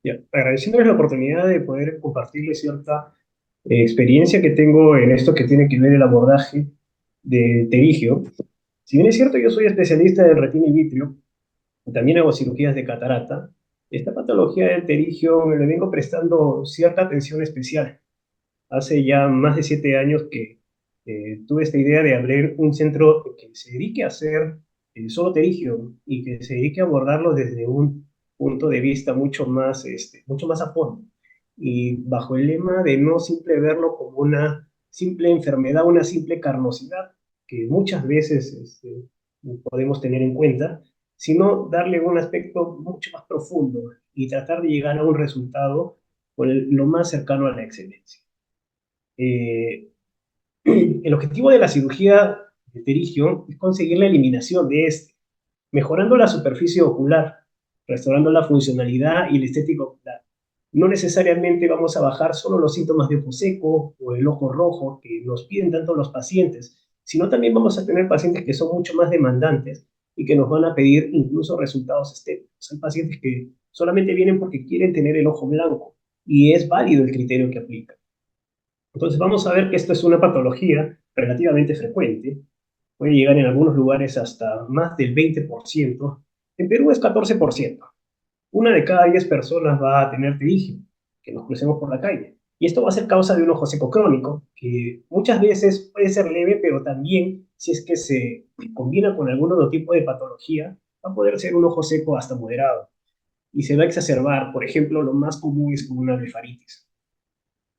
Ya, agradeciéndoles la oportunidad de poder compartirles cierta experiencia que tengo en esto que tiene que ver el abordaje de terigio. Si bien es cierto, yo soy especialista de retina y vitrio, y también hago cirugías de catarata. Esta patología del terigio me le vengo prestando cierta atención especial. Hace ya más de 7 años que tuve esta idea de abrir un centro que se dedique a hacer solo terigio y que se dedique a abordarlo desde un punto de vista mucho más a fondo. Y bajo el lema de no simple verlo como una simple enfermedad, una simple carnosidad, que muchas veces podemos tener en cuenta, sino darle un aspecto mucho más profundo y tratar de llegar a un resultado lo más cercano a la excelencia. Eh, el objetivo de la cirugía de pterigio es conseguir la eliminación de este, mejorando la superficie ocular, restaurando la funcionalidad y la estética ocular. No necesariamente vamos a bajar solo los síntomas de ojo seco o el ojo rojo que nos piden tanto los pacientes, sino también vamos a tener pacientes que son mucho más demandantes y que nos van a pedir incluso resultados estéticos. Hay pacientes que solamente vienen porque quieren tener el ojo blanco y es válido el criterio que aplican. Entonces vamos a ver que esto es una patología relativamente frecuente, puede llegar en algunos lugares hasta más del 20%, en Perú es 14%. Una de cada 10 personas va a tener pterígio, que nos crucemos por la calle. Y esto va a ser causa de un ojo seco crónico, que muchas veces puede ser leve, pero también si es que se combina con algún otro tipo de patología, va a poder ser un ojo seco hasta moderado. Y se va a exacerbar, por ejemplo, lo más común es con una blefaritis.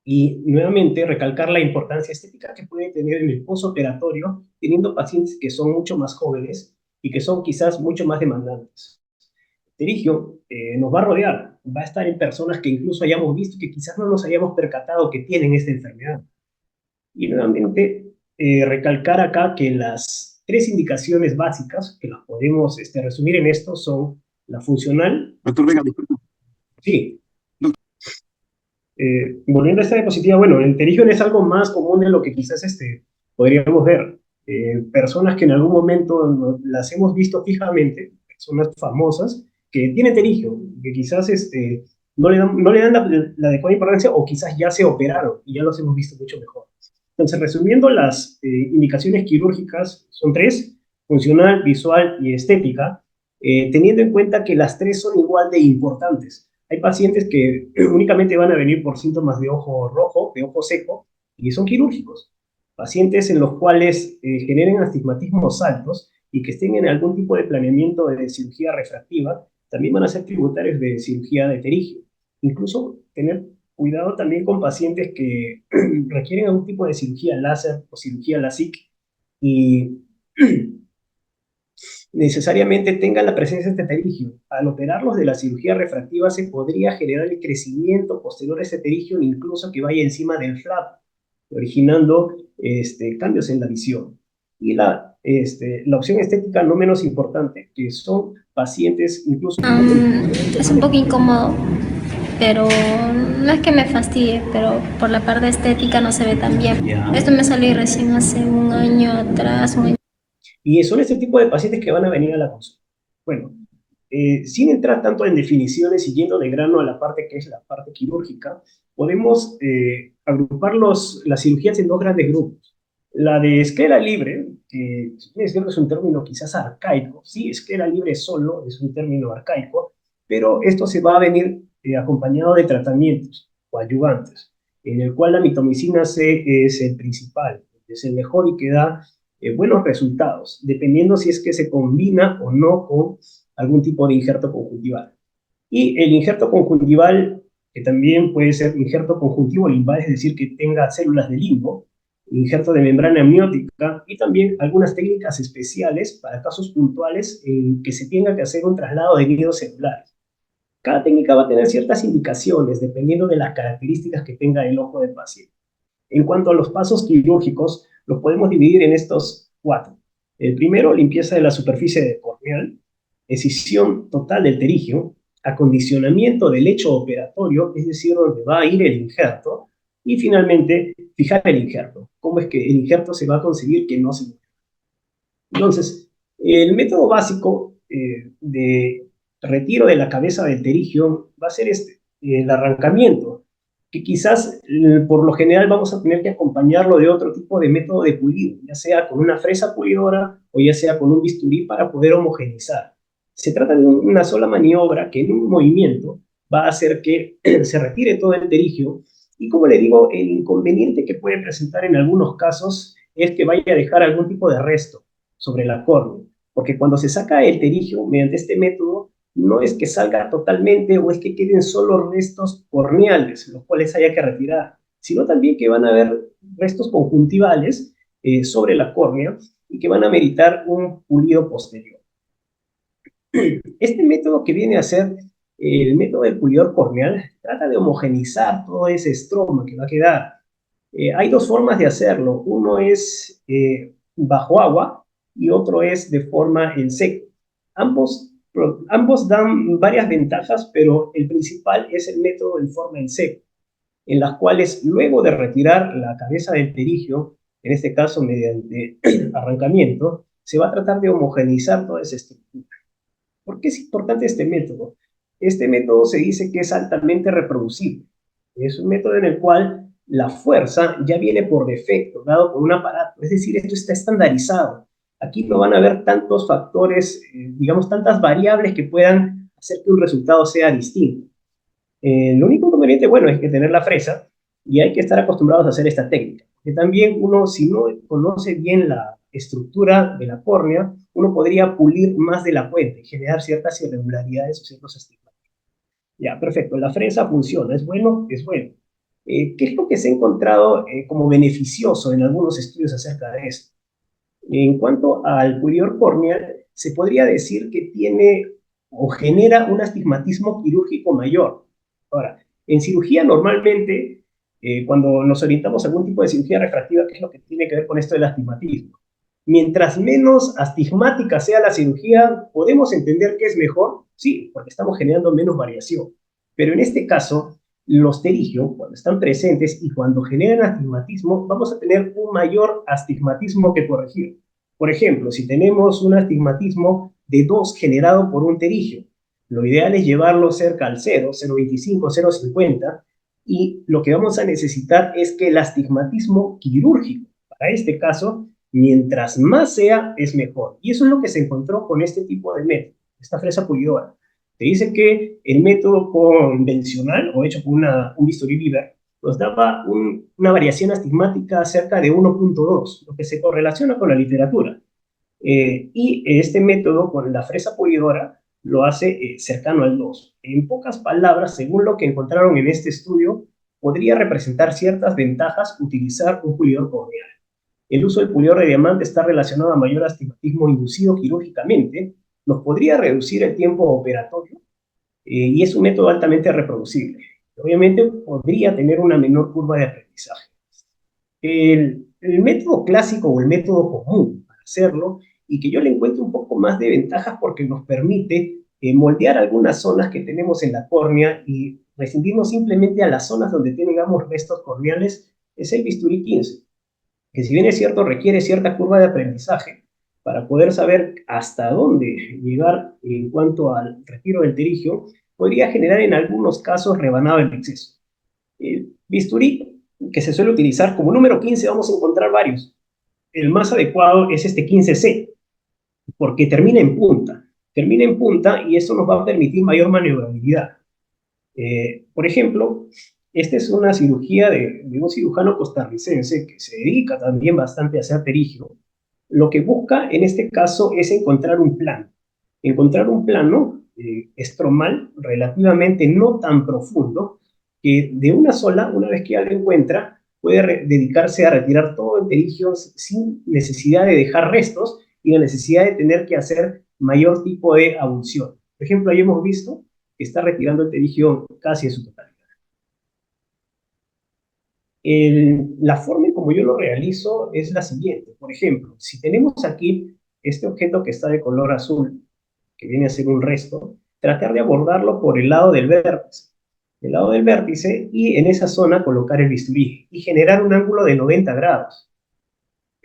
Y nuevamente recalcar la importancia estética que puede tener en el postoperatorio, teniendo pacientes que son mucho más jóvenes y que son quizás mucho más demandantes. Terigio nos va a rodear, va a estar en personas que incluso hayamos visto que quizás no nos hayamos percatado que tienen esta enfermedad. Y nuevamente recalcar acá que las tres indicaciones básicas, que las podemos resumir en esto, son la funcional. Doctor Vega, disculpe. Sí, volviendo a esta diapositiva, bueno, el pterígio es algo más común de lo que quizás podríamos ver. Personas que en algún momento las hemos visto fijamente, personas famosas, que tienen pterígio, que quizás no le dan la adecuada importancia o quizás ya se operaron y ya los hemos visto mucho mejor. Entonces, resumiendo, las indicaciones quirúrgicas son tres: funcional, visual y estética, teniendo en cuenta que las tres son igual de importantes. Hay pacientes que únicamente van a venir por síntomas de ojo rojo, de ojo seco, y son quirúrgicos. Pacientes en los cuales generen astigmatismos altos y que estén en algún tipo de planeamiento de cirugía refractiva, también van a ser tributarios de cirugía de pterigio. Incluso tener cuidado también con pacientes que requieren algún tipo de cirugía láser o cirugía LASIK y necesariamente tengan la presencia de este pterigio. Al operarlos de la cirugía refractiva se podría generar el crecimiento posterior a este pterigio, incluso que vaya encima del flap, originando cambios en la visión. Y la opción estética no menos importante, que son pacientes incluso que Es un poco incómodo, pero no es que me fastidie, pero por la parte estética no se ve tan bien. ya. Esto me salió recién hace un año atrás, un año. Y son este tipo de pacientes que van a venir a la consulta. Bueno, sin entrar tanto en definiciones y yendo de grano a la parte que es la parte quirúrgica, podemos agrupar las cirugías en dos grandes grupos. La de esclera libre, que es cierto, es un término quizás arcaico. Sí, esclera libre solo es un término arcaico, pero esto se va a venir acompañado de tratamientos o ayudantes, en el cual la mitomicina C es el principal, es el mejor y que da buenos resultados, dependiendo si es que se combina o no con algún tipo de injerto conjuntival. Y el injerto conjuntival, que también puede ser injerto conjuntivo limbal, es decir, que tenga células de limbo, injerto de membrana amniótica y también algunas técnicas especiales para casos puntuales en que se tenga que hacer un traslado de nidos celulares. Cada técnica va a tener ciertas indicaciones dependiendo de las características que tenga el ojo del paciente. En cuanto a los pasos quirúrgicos, los podemos dividir en estos cuatro. El primero, limpieza de la superficie corneal, excisión total del terigio, acondicionamiento del lecho operatorio, es decir, donde va a ir el injerto, y finalmente, fijar el injerto. ¿Cómo es que el injerto se va a conseguir que no se mueva? Entonces, el método básico de retiro de la cabeza del terigio va a ser este. el arrancamiento, que quizás por lo general vamos a tener que acompañarlo de otro tipo de método de pulido, ya sea con una fresa pulidora o ya sea con un bisturí para poder homogeneizar. Se trata de una sola maniobra que en un movimiento va a hacer que se retire todo el terigio y, como le digo, el inconveniente que puede presentar en algunos casos es que vaya a dejar algún tipo de resto sobre la córnea, porque cuando se saca el terigio mediante este método, no es que salga totalmente o es que queden solo restos corneales, los cuales haya que retirar, sino también que van a haber restos conjuntivales sobre la córnea y que van a meritar un pulido posterior. Este método que viene a ser el método del pulidor corneal trata de homogenizar todo ese estroma que va a quedar. Hay dos formas de hacerlo. Uno es bajo agua y otro es de forma en seco. Ambos dan varias ventajas, pero el principal es el método en forma en seco, en las cuales luego de retirar la cabeza del terigio, en este caso mediante arrancamiento, se va a tratar de homogeneizar toda esa estructura. ¿Por qué es importante este método? Este método se dice que es altamente reproducible. Es un método en el cual la fuerza ya viene por defecto, dado por un aparato. Es decir, esto está estandarizado. Aquí no van a haber tantos factores, digamos, tantas variables que puedan hacer que un resultado sea distinto. El único inconveniente, bueno, es que tener la fresa y hay que estar acostumbrados a hacer esta técnica. Que también uno, si no conoce bien la estructura de la córnea, uno podría pulir más de la puente, generar ciertas irregularidades o ciertos estigmas. Ya, perfecto, la fresa funciona, es bueno, es bueno. ¿Qué es lo que se ha encontrado como beneficioso en algunos estudios acerca de esto? En cuanto al pudor corneal, se podría decir que tiene o genera un astigmatismo quirúrgico mayor. Ahora, en cirugía normalmente, cuando nos orientamos a algún tipo de cirugía refractiva, ¿qué es lo que tiene que ver con esto del astigmatismo? Mientras menos astigmática sea la cirugía, ¿podemos entender que es mejor? Sí, porque estamos generando menos variación. Pero en este caso, los pterigios, cuando están presentes y cuando generan astigmatismo, vamos a tener un mayor astigmatismo que corregir. Por ejemplo, si tenemos un astigmatismo de 2 generado por un pterigio, lo ideal es llevarlo cerca al 0, 0,25, 0,50, y lo que vamos a necesitar es que el astigmatismo quirúrgico, para este caso, mientras más sea, es mejor. Y eso es lo que se encontró con este tipo de método, esta fresa pulidora. Te dice que el método convencional, o hecho con un bisturí Bieber, nos daba una variación astigmática cerca de 1,2, lo que se correlaciona con la literatura. Y este método, con la fresa pulidora, lo hace cercano al 2. En pocas palabras, según lo que encontraron en este estudio, podría representar ciertas ventajas utilizar un pulidor corneal. El uso del pulidor de diamante está relacionado a mayor astigmatismo inducido quirúrgicamente, nos podría reducir el tiempo operatorio y es un método altamente reproducible. Obviamente podría tener una menor curva de aprendizaje. El método clásico o el método común para hacerlo, y que yo le encuentro un poco más de ventajas porque nos permite moldear algunas zonas que tenemos en la córnea y restringirnos simplemente a las zonas donde tengamos restos corneales, es el bisturí 15, que si bien es cierto requiere cierta curva de aprendizaje para poder saber hasta dónde llegar en cuanto al retiro del terigio, podría generar en algunos casos rebanado en exceso. El bisturí que se suele utilizar como número 15 vamos a encontrar varios. El más adecuado es este 15C, porque termina en punta. Termina en punta y eso nos va a permitir mayor maniobrabilidad. Por ejemplo, esta es una cirugía de un cirujano costarricense que se dedica también bastante a hacer terigio. Lo que busca en este caso es encontrar un plano. Encontrar un plano estromal relativamente no tan profundo, que de una sola, una vez que ya lo encuentra, puede dedicarse a retirar todo el terigio sin necesidad de dejar restos y la necesidad de tener que hacer mayor tipo de abulsión. Por ejemplo, ahí hemos visto que está retirando el terigio casi en su totalidad. La forma en como yo lo realizo es la siguiente. Por ejemplo, si tenemos aquí este objeto que está de color azul, que viene a ser un resto, tratar de abordarlo por el lado del vértice. El lado del vértice y en esa zona colocar el bisturí y generar un ángulo de 90 grados.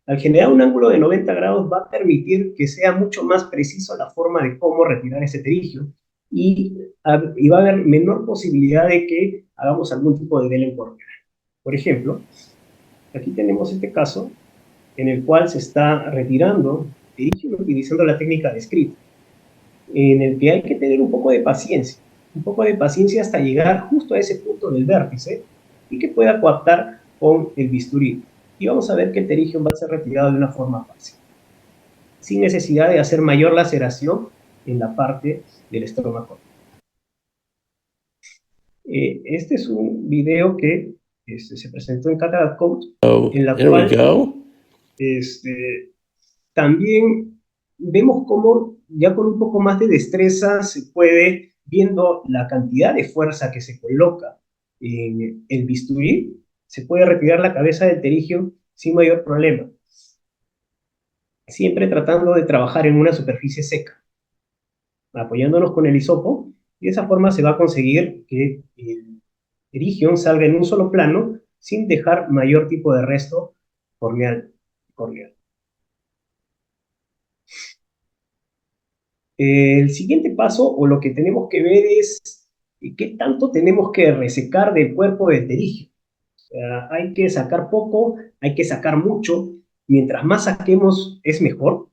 Al generar un ángulo de 90 grados va a permitir que sea mucho más preciso la forma de cómo retirar ese terigio y va a haber menor posibilidad de que hagamos algún tipo de vela corneal. Por ejemplo, aquí tenemos este caso en el cual se está retirando terigio utilizando la técnica de Scritch, en el que hay que tener un poco de paciencia hasta llegar justo a ese punto del vértice y que pueda coaptar con el bisturí. Y vamos a ver que el terigio va a ser retirado de una forma fácil, sin necesidad de hacer mayor laceración en la parte del estómago. Este es un video que se presentó en Cataract Code, en la cual también vemos cómo ya con un poco más de destreza se puede, viendo la cantidad de fuerza que se coloca en el bisturí, se puede retirar la cabeza del terigio sin mayor problema. Siempre tratando de trabajar en una superficie seca, apoyándonos con el hisopo, y de esa forma se va a conseguir que el terigio salga en un solo plano sin dejar mayor tipo de resto corneal. El siguiente paso, o lo que tenemos que ver, es qué tanto tenemos que resecar del cuerpo del terigio. Hay que sacar poco, hay que sacar mucho. Mientras más saquemos, es mejor.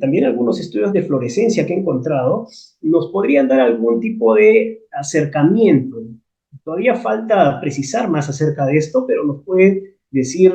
También algunos estudios de fluorescencia que he encontrado nos podrían dar algún tipo de acercamiento. Todavía falta precisar más acerca de esto, pero nos puede decir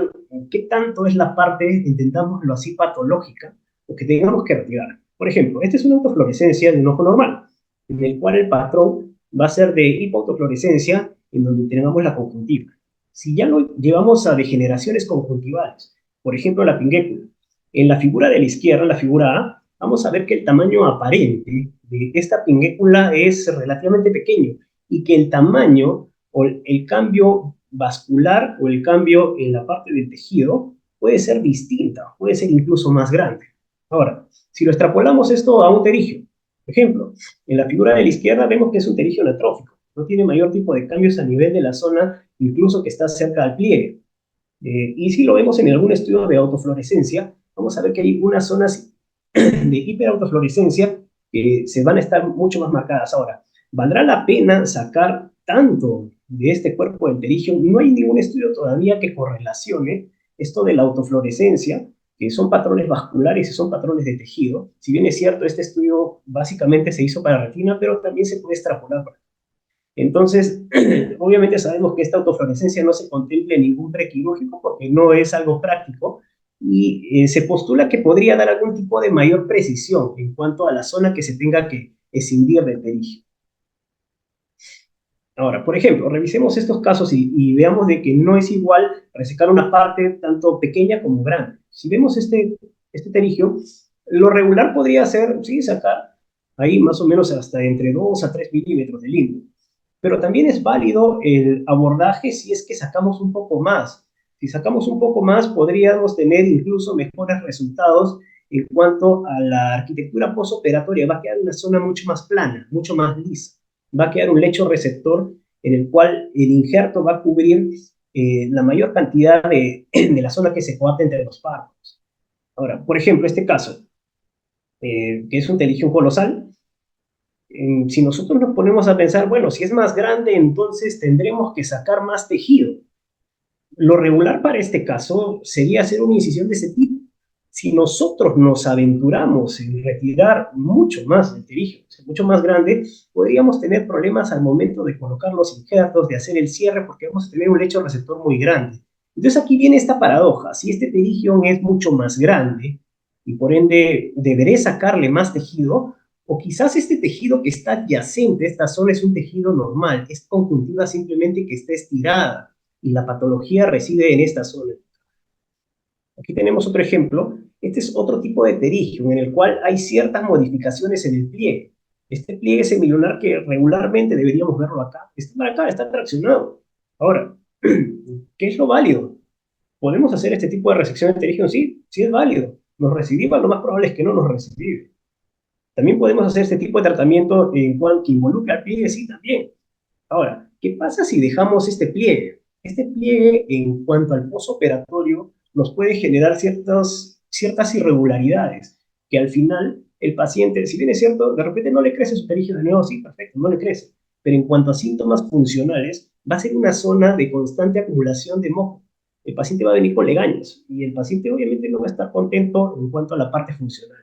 qué tanto es la parte, intentámoslo así, patológica, o que tengamos que retirar. Por ejemplo, esta es una autofluorescencia de un ojo normal, en el cual el patrón va a ser de hipoautofluorescencia, en donde tengamos la conjuntiva. Si ya lo llevamos a degeneraciones conjuntivales, por ejemplo, la pinguécula, en la figura de la izquierda, la figura A, vamos a ver que el tamaño aparente de esta pinguécula es relativamente pequeño y que el tamaño o el cambio vascular o el cambio en la parte del tejido puede ser distinta, puede ser incluso más grande. Ahora, si lo extrapolamos esto a un terigio, por ejemplo, en la figura de la izquierda vemos que es un terigio anatrófico, no tiene mayor tipo de cambios a nivel de la zona, incluso que está cerca del pliegue. Y si lo vemos en algún estudio de autofluorescencia, vamos a ver que hay unas zonas de hiperautofluorescencia que se van a estar mucho más marcadas. Ahora, ¿valdrá la pena sacar tanto de este cuerpo del terigio? No hay ningún estudio todavía que correlacione esto de la autofluorescencia, que son patrones vasculares y son patrones de tejido. Si bien es cierto, este estudio básicamente se hizo para retina, pero también se puede extrapolar. Entonces, obviamente sabemos que esta autofluorescencia no se contempla en ningún prequirúrgico porque no es algo práctico, y se postula que podría dar algún tipo de mayor precisión en cuanto a la zona que se tenga que escindir del terigio. Ahora, por ejemplo, revisemos estos casos y veamos de que no es igual resecar una parte tanto pequeña como grande. Si vemos este terigio, lo regular podría ser, sí, sacar ahí más o menos hasta entre 2 a 3 milímetros de lindo. Pero también es válido el abordaje si es que sacamos un poco más. Si sacamos un poco más, podríamos tener incluso mejores resultados en cuanto a la arquitectura postoperatoria. Va a quedar una zona mucho más plana, mucho más lisa. Va a quedar un lecho receptor en el cual el injerto va a cubrir la mayor cantidad de la zona que se coapta entre los párpados. Ahora, por ejemplo, este caso, que es un terigio colosal, si nosotros nos ponemos a pensar, bueno, si es más grande, entonces tendremos que sacar más tejido. Lo regular para este caso sería hacer una incisión de ese tipo. Si nosotros nos aventuramos en retirar mucho más del terigio, mucho más grande, podríamos tener problemas al momento de colocar los injertos, de hacer el cierre, porque vamos a tener un lecho receptor muy grande. Entonces aquí viene esta paradoja. Si este terigio es mucho más grande y por ende deberé sacarle más tejido, o quizás este tejido que está adyacente a esta zona es un tejido normal, es conjuntiva simplemente que está estirada y la patología reside en esta zona. Aquí tenemos otro ejemplo. Este es otro tipo de terigio en el cual hay ciertas modificaciones en el pliegue. Este pliegue semilunar que regularmente deberíamos verlo acá, está para acá, está traccionado. Ahora, ¿qué es lo válido? ¿Podemos hacer este tipo de resección de terigio? Sí, sí es válido. ¿Nos recidiva? Lo más probable es que no nos recidive. También podemos hacer este tipo de tratamiento en cuanto que involucra al pliegue, sí, también. Ahora, ¿qué pasa si dejamos este pliegue? Este pliegue, en cuanto al postoperatorio, nos puede generar ciertas irregularidades que al final el paciente, si bien es cierto, de repente no le crece su perigio de nuevo, sí, perfecto, no le crece. Pero en cuanto a síntomas funcionales, va a ser una zona de constante acumulación de moco. El paciente va a venir con legañas y el paciente obviamente no va a estar contento en cuanto a la parte funcional.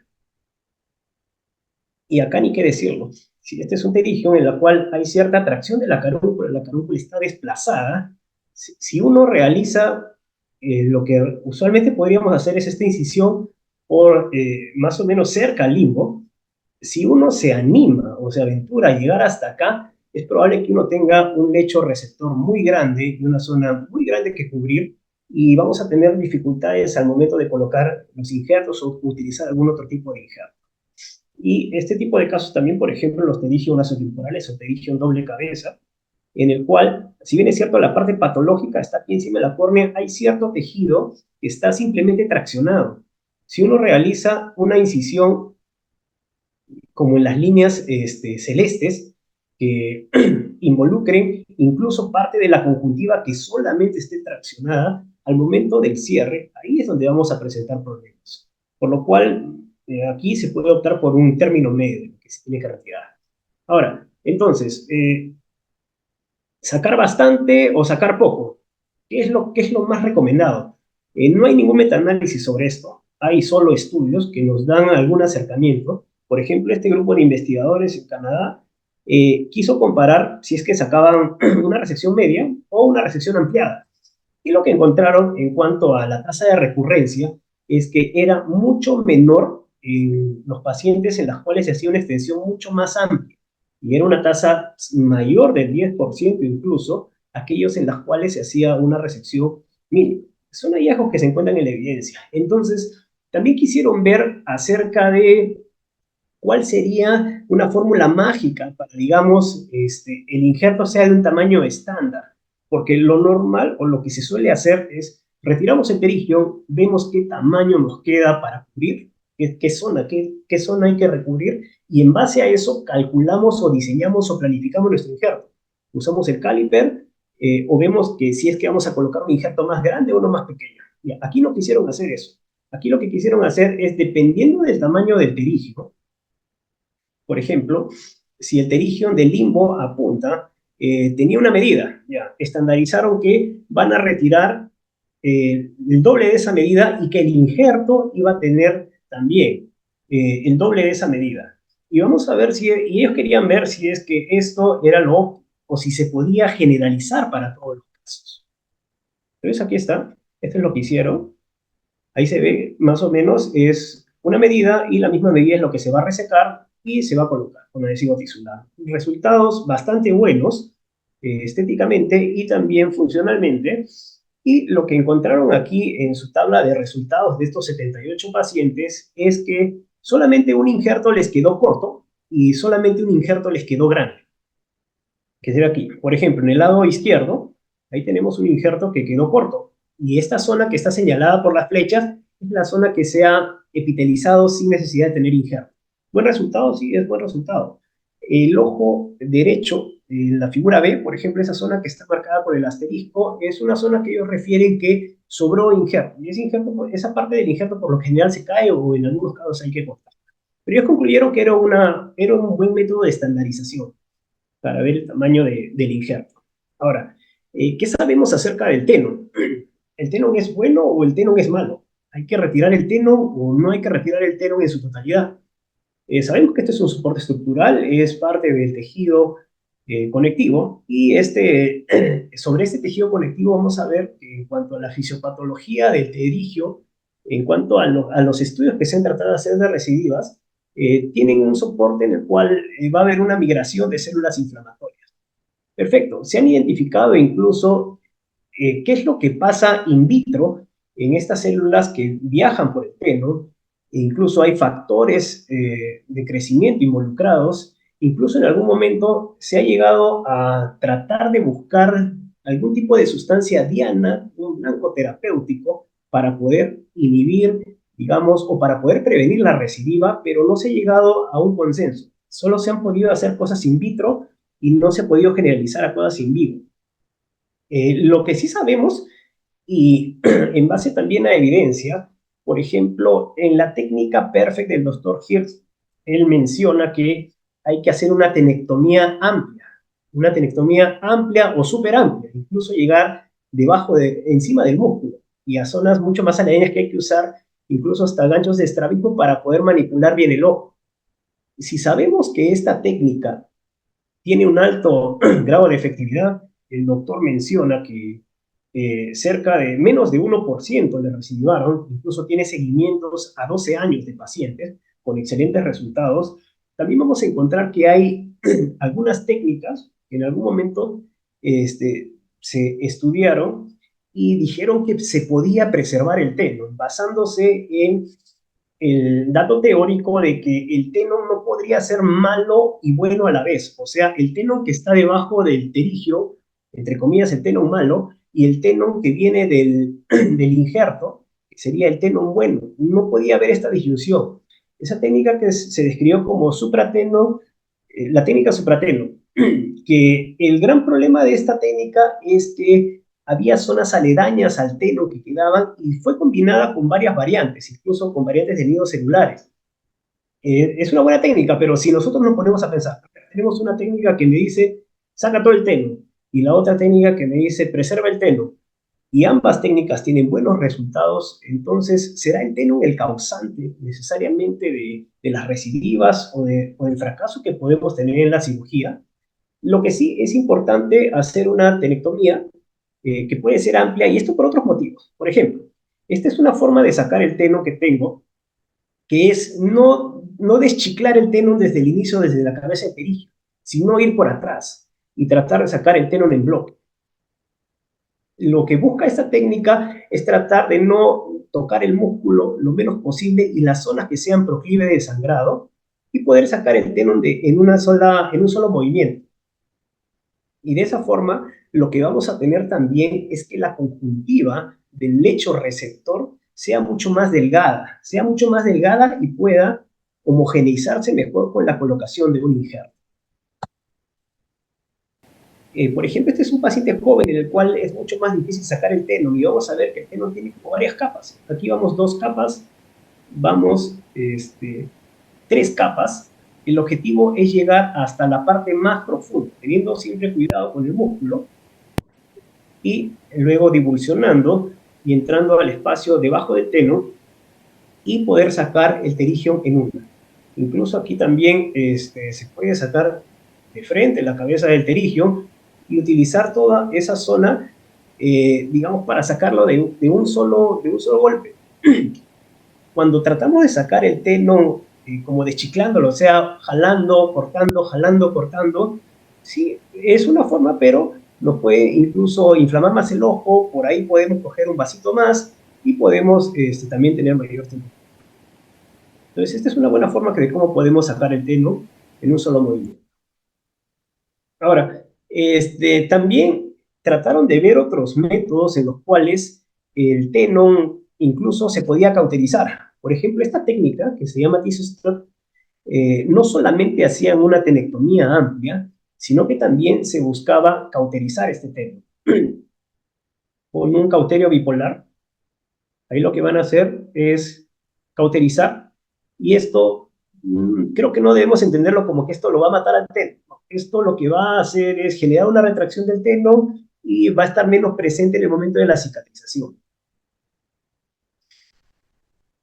Y acá ni qué decirlo. Si este es un pterigio en la cual hay cierta atracción de la carúncula está desplazada, si uno realiza lo que usualmente podríamos hacer es esta incisión por más o menos cerca al limbo, si uno se anima o se aventura a llegar hasta acá, es probable que uno tenga un lecho receptor muy grande y una zona muy grande que cubrir y vamos a tener dificultades al momento de colocar los injertos o utilizar algún otro tipo de injerto. Y este tipo de casos también, por ejemplo, los pterigios nasotemporales o pterigio en doble cabeza, en el cual, si bien es cierto, la parte patológica está aquí encima de la córnea, hay cierto tejido que está simplemente traccionado. Si uno realiza una incisión como en las líneas celestes, que involucren incluso parte de la conjuntiva que solamente esté traccionada, al momento del cierre, ahí es donde vamos a presentar problemas. Por lo cual, aquí se puede optar por un término medio que se tiene que retirar. Ahora, entonces, sacar bastante o sacar poco. Qué es lo más recomendado? No hay ningún metaanálisis sobre esto. Hay solo estudios que nos dan algún acercamiento. Por ejemplo, este grupo de investigadores en Canadá quiso comparar si es que sacaban una resección media o una resección ampliada. Y lo que encontraron en cuanto a la tasa de recurrencia es que era mucho menor en los pacientes en los cuales se hacía una extensión mucho más amplia y era una tasa mayor del 10% incluso, aquellos en los cuales se hacía una resección mínima. Son hallazgos que se encuentran en la evidencia. Entonces, también quisieron ver acerca de cuál sería una fórmula mágica para, digamos, el injerto sea de un tamaño estándar. Porque lo normal o lo que se suele hacer es retiramos el perigio, vemos qué tamaño nos queda para cubrir, qué zona hay que recubrir, y en base a eso calculamos o diseñamos o planificamos nuestro injerto. Usamos el caliper o vemos que si es que vamos a colocar un injerto más grande o uno más pequeño. Ya, aquí no quisieron hacer eso. Aquí lo que quisieron hacer es, dependiendo del tamaño del perigio, por ejemplo, si el pterigion de limbo apunta, tenía una medida, ya, estandarizaron que van a retirar el doble de esa medida y que el injerto iba a tener también el doble de esa medida. Y vamos a ver si, y ellos querían ver si es que esto era lo óptimo o si se podía generalizar para todos los casos. Entonces aquí está, esto es lo que hicieron. Ahí se ve más o menos es una medida y la misma medida es lo que se va a resecar y se va a colocar con adhesivo tisular. Resultados bastante buenos estéticamente y también funcionalmente. Y lo que encontraron aquí en su tabla de resultados de estos 78 pacientes es que solamente un injerto les quedó corto y solamente un injerto les quedó grande. Que se ve aquí. Por ejemplo, en el lado izquierdo, ahí tenemos un injerto que quedó corto. Y esta zona que está señalada por las flechas es la zona que se ha epitelizado sin necesidad de tener injerto. ¿Buen resultado? Sí, es buen resultado. El ojo derecho, en la figura B, por ejemplo, esa zona que está marcada por el asterisco, es una zona que ellos refieren que sobró injerto. Y ese injerto, esa parte del injerto por lo general se cae o en algunos casos hay que cortar. Pero ellos concluyeron que era un buen método de estandarización para ver el tamaño del injerto. Ahora, ¿qué sabemos acerca del tenon? ¿El tenon es bueno o el tenon es malo? ¿Hay que retirar el tenon o no hay que retirar el tenon en su totalidad? Sabemos que este es un soporte estructural, es parte del tejido conectivo y sobre este tejido conectivo vamos a ver que en cuanto a la fisiopatología del pterigio, en cuanto a los estudios que se han tratado de hacer de recidivas, tienen un soporte en el cual va a haber una migración de células inflamatorias. Perfecto, se han identificado incluso qué es lo que pasa in vitro en estas células que viajan por el pelo. Incluso hay factores de crecimiento involucrados. Incluso en algún momento se ha llegado a tratar de buscar algún tipo de sustancia diana, un blanco terapéutico, para poder inhibir, digamos, o para poder prevenir la recidiva, pero no se ha llegado a un consenso. Solo se han podido hacer cosas in vitro y no se ha podido generalizar a cosas in vivo. Lo que sí sabemos, y en base también a evidencia, por ejemplo, en la técnica Perfect del doctor Hirsch, él menciona que hay que hacer una tenectomía amplia o súper amplia, incluso llegar encima del músculo y a zonas mucho más aledañas que hay que usar incluso hasta ganchos de estrabismo para poder manipular bien el ojo. Si sabemos que esta técnica tiene un alto grado de efectividad, el doctor menciona que cerca de menos de 1% le recidivaron, incluso tiene seguimientos a 12 años de pacientes con excelentes resultados. También vamos a encontrar que hay algunas técnicas que en algún momento se estudiaron y dijeron que se podía preservar el tenon, basándose en el dato teórico de que el tenon no podría ser malo y bueno a la vez. O sea, el tenon que está debajo del terigio, entre comillas, el tenon malo, y el tenon que viene del injerto, que sería el tenon bueno. No podía haber esta disyunción. Esa técnica que se describió como supratenon, la técnica supratenon, que el gran problema de esta técnica es que había zonas aledañas al telo que quedaban y fue combinada con varias variantes, incluso con variantes de nidos celulares. Es una buena técnica, pero si nosotros nos ponemos a pensar, tenemos una técnica que me dice saca todo el telo y la otra técnica que me dice preserva el telo, y ambas técnicas tienen buenos resultados, entonces será el telo el causante necesariamente de las recidivas o del fracaso que podemos tener en la cirugía. Lo que sí es importante hacer una tenectomía que puede ser amplia, y esto por otros motivos. Por ejemplo, esta es una forma de sacar el teno que tengo, que es no deschiclar el teno desde el inicio, desde la cabeza del perigio, sino ir por atrás y tratar de sacar el teno en bloque. Lo que busca esta técnica es tratar de no tocar el músculo lo menos posible y las zonas que sean proclive de sangrado y poder sacar el teno en un solo movimiento. Y de esa forma, lo que vamos a tener también es que la conjuntiva del lecho receptor sea mucho más delgada y pueda homogeneizarse mejor con la colocación de un injerto. Por ejemplo, este es un paciente joven en el cual es mucho más difícil sacar el tenon, y vamos a ver que el tenon tiene como varias capas. Aquí vamos 2 capas, vamos 3 capas. El objetivo es llegar hasta la parte más profunda, teniendo siempre cuidado con el músculo, y luego divulsionando y entrando al espacio debajo del teno y poder sacar el terigio en una. Incluso aquí también se puede sacar de frente la cabeza del terigio y utilizar toda esa zona, digamos, para sacarlo de un solo golpe. Cuando tratamos de sacar el teno como deschiclándolo, o sea, jalando, cortando, sí, es una forma, pero nos puede incluso inflamar más el ojo. Por ahí podemos coger un vasito más y podemos también tener mayor tiempo. Entonces, esta es una buena forma de cómo podemos sacar el teno en un solo movimiento. Ahora, también trataron de ver otros métodos en los cuales el tenon incluso se podía cauterizar. Por ejemplo, esta técnica que se llama tissue stroke, no solamente hacían una tenectomía amplia, sino que también se buscaba cauterizar este tenon con un cauterio bipolar. Ahí lo que van a hacer es cauterizar, y esto creo que no debemos entenderlo como que esto lo va a matar al tenon. Esto lo que va a hacer es generar una retracción del tenon y va a estar menos presente en el momento de la cicatrización.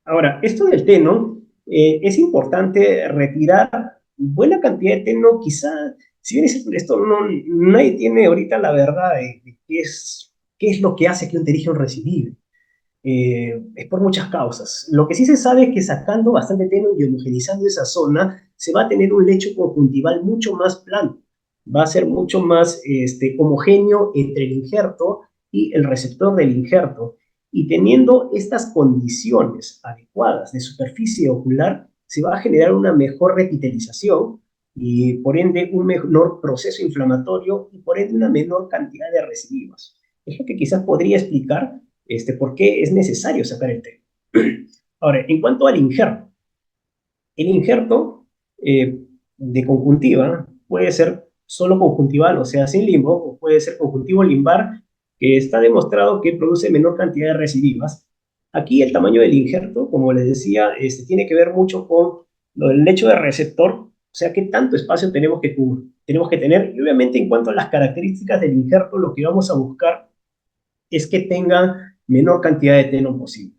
Ahora, esto del tenon, es importante retirar buena cantidad de tenon. Quizá, si bien esto nadie tiene ahorita la verdad de qué es lo que hace que un terigio recidive. Es por muchas causas. Lo que sí se sabe es que sacando bastante tenon y homogenizando esa zona, se va a tener un lecho conjuntival mucho más plano. Va a ser mucho más homogéneo entre el injerto y el receptor del injerto. Y teniendo estas condiciones adecuadas de superficie ocular, se va a generar una mejor repitelización y por ende un menor proceso inflamatorio y por ende una menor cantidad de recidivas. Es lo que quizás podría explicar por qué es necesario sacar el teno. Ahora, en cuanto al injerto, el injerto de conjuntiva puede ser solo conjuntival, o sea, sin limbo, o puede ser conjuntivo limbar, que está demostrado que produce menor cantidad de recidivas. Aquí el tamaño del injerto, como les decía, tiene que ver mucho con lo del lecho de receptor, o sea, qué tanto espacio tenemos que tener. Y obviamente en cuanto a las características del injerto, lo que vamos a buscar es que tenga menor cantidad de tenón posible.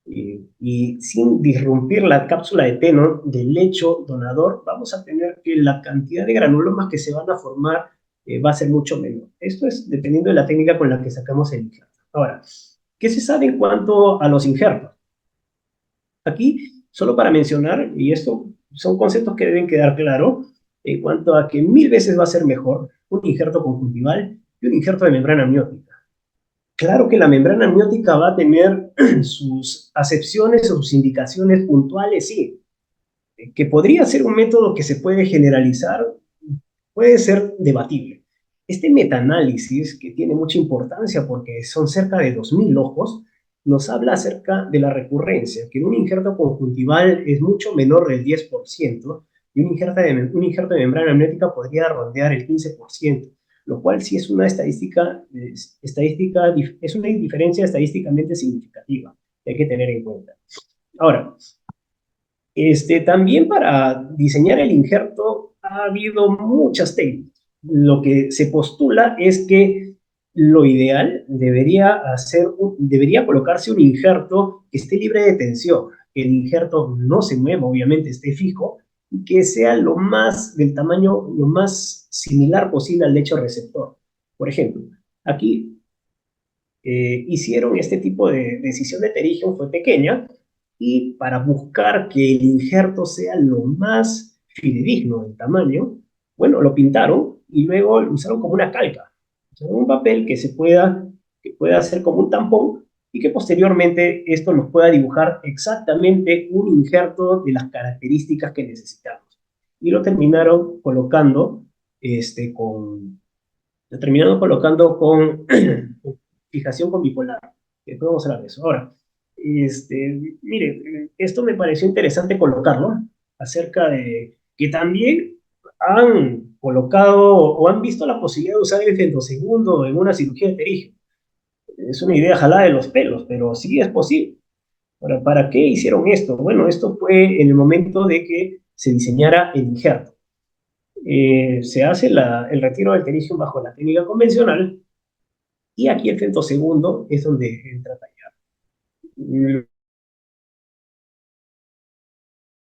Y sin disrumpir la cápsula de tenón del lecho donador, vamos a tener que la cantidad de granulomas que se van a formar va a ser mucho menor. Esto es dependiendo de la técnica con la que sacamos el injerto. Ahora, ¿qué se sabe en cuanto a los injertos? Aquí, solo para mencionar, y esto son conceptos que deben quedar claros, en cuanto a que 1000 veces va a ser mejor un injerto conjuntival que un injerto de membrana amniótica. Claro que la membrana amniótica va a tener sus acepciones o sus indicaciones puntuales, sí. Que podría ser un método que se puede generalizar, puede ser debatible. Este metaanálisis, que tiene mucha importancia porque son cerca de 2000 ojos, nos habla acerca de la recurrencia, que en un injerto conjuntival es mucho menor del 10%, y un injerto de membrana amniótica podría rondear el 15%, lo cual sí es una es una diferencia estadísticamente significativa, que hay que tener en cuenta. Ahora, también para diseñar el injerto ha habido muchas técnicas. Lo que se postula es que lo ideal debería colocarse un injerto que esté libre de tensión, que el injerto no se mueva, obviamente esté fijo, y que sea del tamaño lo más similar posible al lecho receptor. Por ejemplo, aquí hicieron este tipo de decisión de Terigion, fue pequeña, y para buscar que el injerto sea lo más fidedigno en tamaño, bueno, lo pintaron y luego lo usaron como una calca. Usaron un papel que pueda hacer como un tampón y que posteriormente esto nos pueda dibujar exactamente un injerto de las características que necesitamos. Y lo terminaron colocando lo terminaron colocando con fijación con bipolar. Después vamos a hablar de eso. Ahora, mire, esto me pareció interesante colocarlo acerca de que también han colocado o han visto la posibilidad de usar el femtosegundo en una cirugía de pterígeo. Es una idea jalada de los pelos, pero sí es posible. Ahora, ¿para qué hicieron esto? Bueno, esto fue en el momento de que se diseñara el injerto. Se hace el retiro del pterígeo bajo la técnica convencional y aquí el femtosegundo es donde entra a tallar.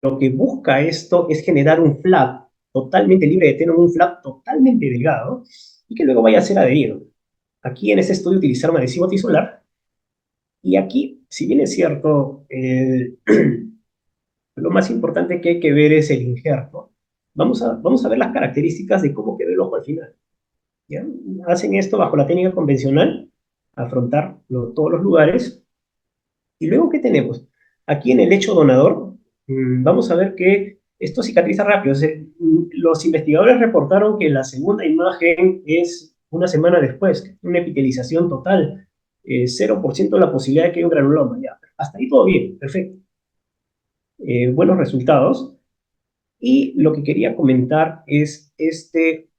Lo que busca esto es generar un flap totalmente libre de tenón, un flap totalmente delgado y que luego vaya a ser adherido. Aquí en este estudio utilizaron adhesivo tisular y aquí, si bien es cierto, lo más importante que hay que ver es el injerto. Vamos a ver las características de cómo quedó el ojo al final. ¿Ya? Hacen esto bajo la técnica convencional, afrontar todos los lugares. Y luego, ¿qué tenemos? Aquí en el lecho donador, vamos a ver que esto cicatriza rápido. O sea, los investigadores reportaron que la segunda imagen es una semana después, una epitelización total, 0% de la posibilidad de que haya un granuloma. Ya, hasta ahí todo bien, perfecto. Buenos resultados. Y lo que quería comentar es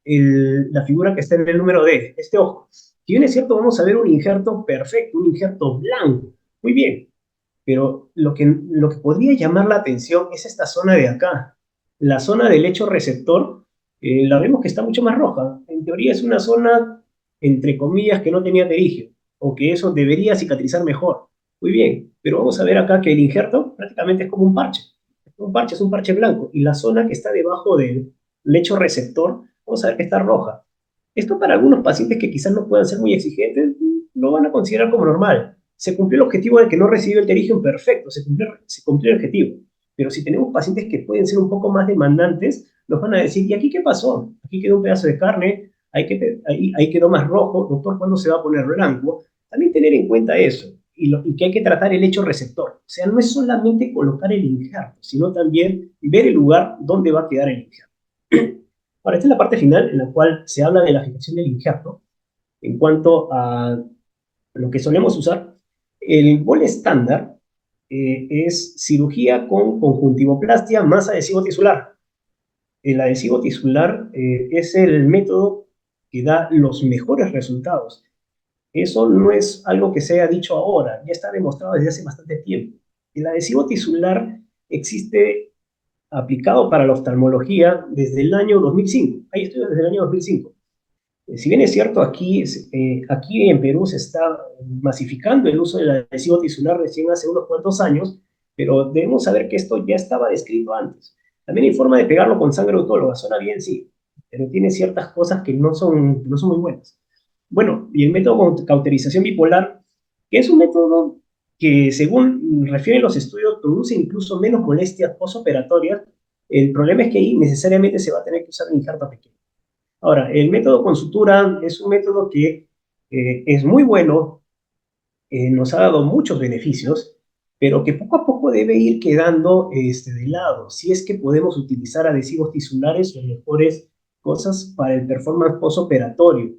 la figura que está en el número D, este ojo. Si bien es cierto, vamos a ver un injerto perfecto, un injerto blanco. Muy bien, pero lo que podría llamar la atención es esta zona de acá. La zona del lecho receptor, la vemos que está mucho más roja. En teoría es una zona, entre comillas, que no tenía terigio, o que eso debería cicatrizar mejor. Muy bien, pero vamos a ver acá que el injerto prácticamente es como un parche. Es un parche blanco, y la zona que está debajo del lecho receptor, vamos a ver que está roja. Esto para algunos pacientes que quizás no puedan ser muy exigentes, lo van a considerar como normal. Se cumplió el objetivo de que no recibió el pterígeo, perfecto, se cumplió el objetivo. Pero si tenemos pacientes que pueden ser un poco más demandantes, nos van a decir, ¿y aquí qué pasó? Aquí quedó un pedazo de carne, ahí quedó más rojo, doctor, ¿cuándo se va a poner blanco? También tener en cuenta eso, y que hay que tratar el hecho receptor. O sea, no es solamente colocar el injerto, sino también ver el lugar donde va a quedar el injerto. Ahora, esta es la parte final en la cual se habla de la fijación del injerto. En cuanto a lo que solemos usar, el bol estándar es cirugía con conjuntivoplastia más adhesivo tisular. El adhesivo tisular es el método que da los mejores resultados. Eso no es algo que se haya dicho ahora, ya está demostrado desde hace bastante tiempo. El adhesivo tisular existe aplicado para la oftalmología desde el año 2005. Hay estudios desde el año 2005. Si bien es cierto, aquí en Perú se está masificando el uso del adhesivo tisular recién hace unos cuantos años, pero debemos saber que esto ya estaba descrito antes. También hay forma de pegarlo con sangre autóloga, suena bien, sí, pero tiene ciertas cosas que no son muy buenas. Bueno, y el método con cauterización bipolar, que es un método que, según refieren los estudios, produce incluso menos molestias postoperatorias. El problema es que ahí necesariamente se va a tener que usar un injerto pequeño. Ahora, el método con sutura es un método que es muy bueno, nos ha dado muchos beneficios, pero que poco a poco debe ir quedando de lado. Si es que podemos utilizar adhesivos tisulares o mejores cosas para el performance postoperatorio.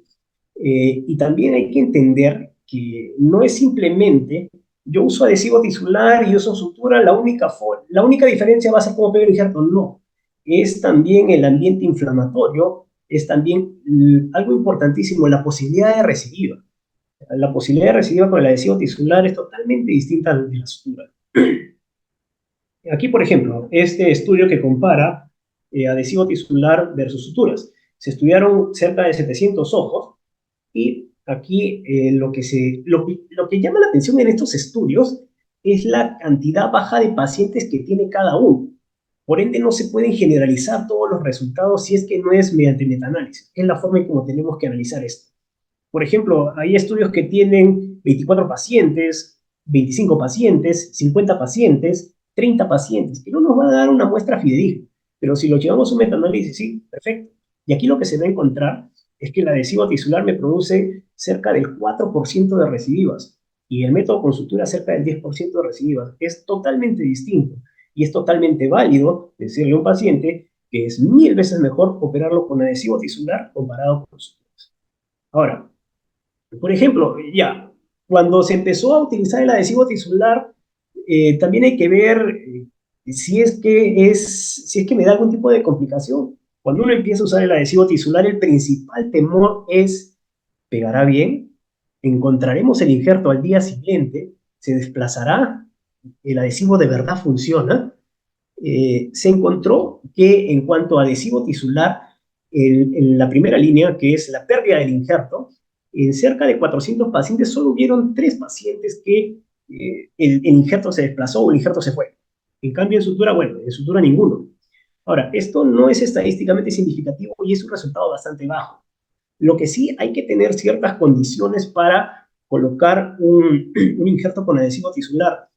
Y también hay que entender que no es simplemente yo uso adhesivo tisular y uso sutura, la única diferencia va a ser cómo pego el injerto. No, es también el ambiente inflamatorio, es también algo importantísimo, la posibilidad de recidiva. La posibilidad de recidiva con el adhesivo tisular es totalmente distinta de la sutura. Aquí, por ejemplo, este estudio que compara adhesivo tisular versus suturas. Se estudiaron cerca de 700 ojos y aquí lo que llama la atención en estos estudios es la cantidad baja de pacientes que tiene cada uno. Por ende, no se pueden generalizar todos los resultados si es que no es mediante metaanálisis. Es la forma en cómo tenemos que analizar esto. Por ejemplo, hay estudios que tienen 24 pacientes, 25 pacientes, 50 pacientes, 30 pacientes, que no nos va a dar una muestra fidedigna. Pero si lo llevamos a un metaanálisis, sí, perfecto. Y aquí lo que se va a encontrar es que el adhesivo tisular me produce cerca del 4% de recidivas y el método con sutura cerca del 10% de recidivas. Es totalmente distinto y es totalmente válido decirle a un paciente que es 1000 veces mejor operarlo con adhesivo tisular comparado con suturas. Ahora, por ejemplo, ya, cuando se empezó a utilizar el adhesivo tisular, también hay que ver si es que me da algún tipo de complicación. Cuando uno empieza a usar el adhesivo tisular, el principal temor es, ¿pegará bien? ¿Encontraremos el injerto al día siguiente? ¿Se desplazará? ¿El adhesivo de verdad funciona? Se encontró que en cuanto a adhesivo tisular, en la primera línea, que es la pérdida del injerto, en cerca de 400 pacientes solo hubieron 3 pacientes que el injerto se desplazó o el injerto se fue. En cambio, en sutura, bueno, en sutura ninguno. Ahora, esto no es estadísticamente significativo y es un resultado bastante bajo. Lo que sí hay que tener ciertas condiciones para colocar un injerto con adhesivo tisular.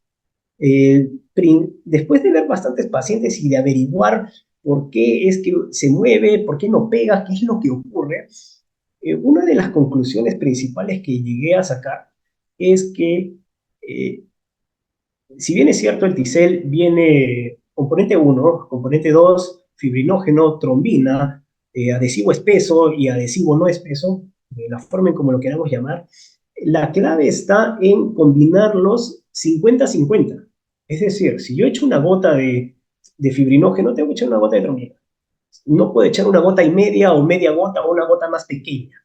Después de ver bastantes pacientes y de averiguar por qué es que se mueve, por qué no pega, qué es lo que ocurre, una de las conclusiones principales que llegué a sacar es que, eh, si bien es cierto, el Ticel viene componente 1, componente 2, fibrinógeno, trombina, adhesivo espeso y adhesivo no espeso, de la forma en como lo queramos llamar, la clave está en combinarlos 50-50. Es decir, si yo echo una gota de fibrinógeno, tengo que echar una gota de trombina. No puedo echar una gota y media o media gota o una gota más pequeña.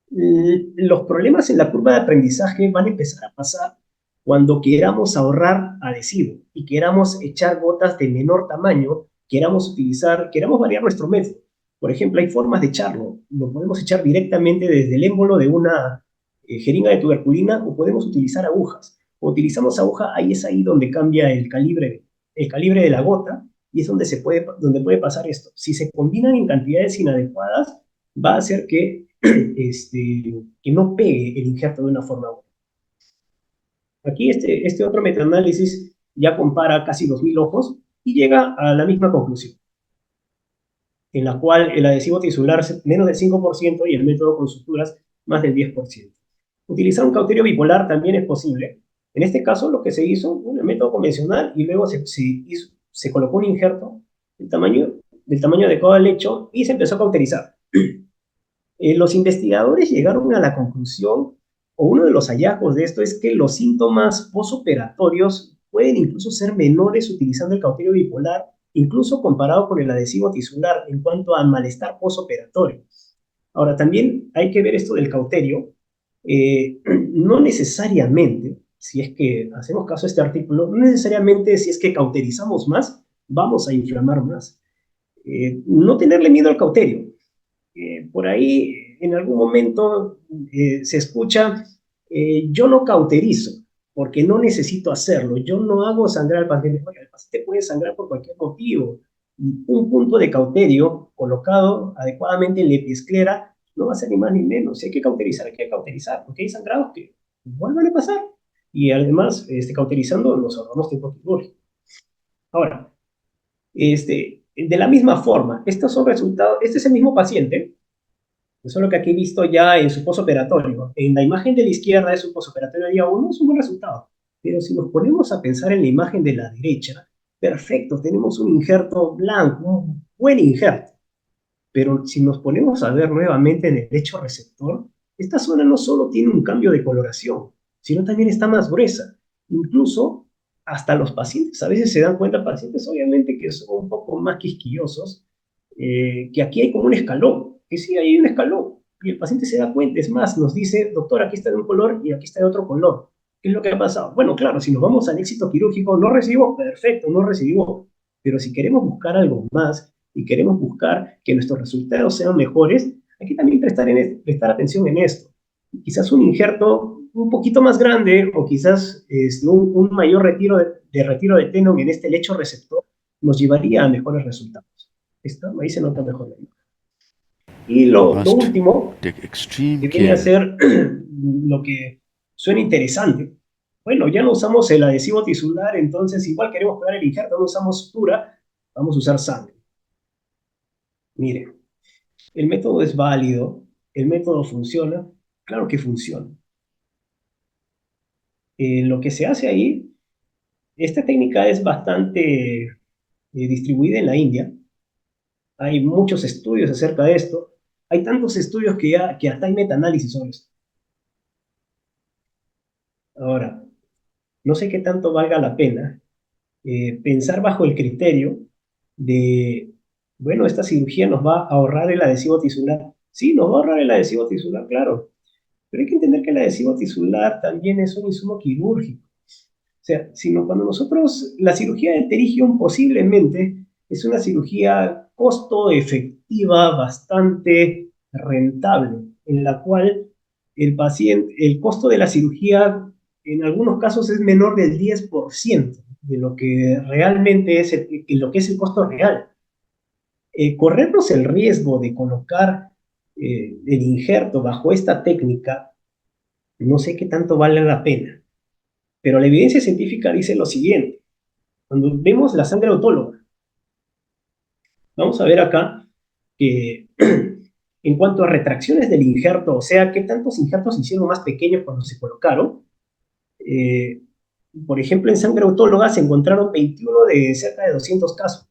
Los problemas en la curva de aprendizaje van a empezar a pasar cuando queramos ahorrar adhesivo y queramos echar gotas de menor tamaño, queramos variar nuestro método. Por ejemplo, hay formas de echarlo. Lo podemos echar directamente desde el émbolo de una jeringa de tuberculina o podemos utilizar agujas. O utilizamos aguja, ahí es ahí donde cambia el calibre de la gota y es donde puede pasar esto. Si se combinan en cantidades inadecuadas, va a hacer que no pegue el injerto de una forma buena. Aquí este otro metaanálisis ya compara casi 2000 ojos y llega a la misma conclusión, en la cual el adhesivo tisular es menos del 5% y el método con suturas más del 10%. Utilizar un cauterio bipolar también es posible. En este caso, lo que se hizo, bueno, el método convencional, y luego se colocó un injerto del tamaño adecuado al lecho y se empezó a cauterizar. Los investigadores llegaron a la conclusión, o uno de los hallazgos de esto es que los síntomas postoperatorios pueden incluso ser menores utilizando el cauterio bipolar, incluso comparado con el adhesivo tisular en cuanto a malestar postoperatorio. Ahora, también hay que ver esto del cauterio. No necesariamente, si es que hacemos caso a este artículo, no necesariamente si es que cauterizamos más, vamos a inflamar más. No tenerle miedo al cauterio. Por ahí, en algún momento, se escucha, yo no cauterizo, porque no necesito hacerlo. Yo no hago sangrar al paciente. Oye, el paciente puede sangrar por cualquier motivo. Un punto de cauterio colocado adecuadamente en la epiesclera no va a ser ni más ni menos. Si hay que cauterizar, hay que cauterizar, porque hay sangrados que vuelvan a pasar. Y además, cauterizando, nos ahorramos tiempo quirúrgico. Ahora, de la misma forma, estos son resultados, este es el mismo paciente, solo que aquí he visto ya en su posoperatorio. En la imagen de la izquierda de su posoperatorio día 1 es un buen resultado. Pero si nos ponemos a pensar en la imagen de la derecha, perfecto, tenemos un injerto blanco, un buen injerto. Pero si nos ponemos a ver nuevamente en el lecho receptor, esta zona no solo tiene un cambio de coloración, sino también está más gruesa. Incluso hasta los pacientes a veces se dan cuenta, pacientes obviamente que son un poco más quisquillosos, que aquí hay como un escalón, que sí hay un escalón, y el paciente se da cuenta, es más, nos dice, doctor, aquí está de un color y aquí está de otro color. ¿Qué es lo que ha pasado? Bueno, claro, si nos vamos al éxito quirúrgico, no recibimos, perfecto, no recibimos, pero si queremos buscar algo más, y queremos buscar que nuestros resultados sean mejores, hay que también prestar atención en esto. Quizás un injerto un poquito más grande o quizás un mayor retiro de tenón en este lecho receptor nos llevaría a mejores resultados. ¿Esto? Ahí se nota mejor la imagen. Y lo Must último, take extreme que viene a care. ser lo que suena interesante. Bueno, ya no usamos el adhesivo tisular, entonces igual queremos pegar el injerto, no usamos sutura, vamos a usar sangre. Mire, el método es válido, el método funciona, claro que funciona. Lo que se hace ahí, esta técnica es bastante distribuida en la India. Hay muchos estudios acerca de esto. Hay tantos estudios que hasta hay metaanálisis sobre esto. Ahora, no sé qué tanto valga la pena pensar bajo el criterio de, bueno, esta cirugía nos va a ahorrar el adhesivo tisular. Sí, nos va a ahorrar el adhesivo tisular, claro. Pero hay que entender que el adhesivo tisular también es un insumo quirúrgico. O sea, sino cuando nosotros, la cirugía de pterigium posiblemente es una cirugía costo efectiva bastante rentable, en la cual el paciente, el costo de la cirugía en algunos casos es menor del 10% de lo que realmente es lo que es el costo real. Corrernos el riesgo de colocar el injerto bajo esta técnica, no sé qué tanto vale la pena. Pero la evidencia científica dice lo siguiente. Cuando vemos la sangre autóloga, vamos a ver acá que en cuanto a retracciones del injerto, o sea, qué tantos injertos se hicieron más pequeños cuando se colocaron, eh, por ejemplo, en sangre autóloga se encontraron 21 de cerca de 200 casos.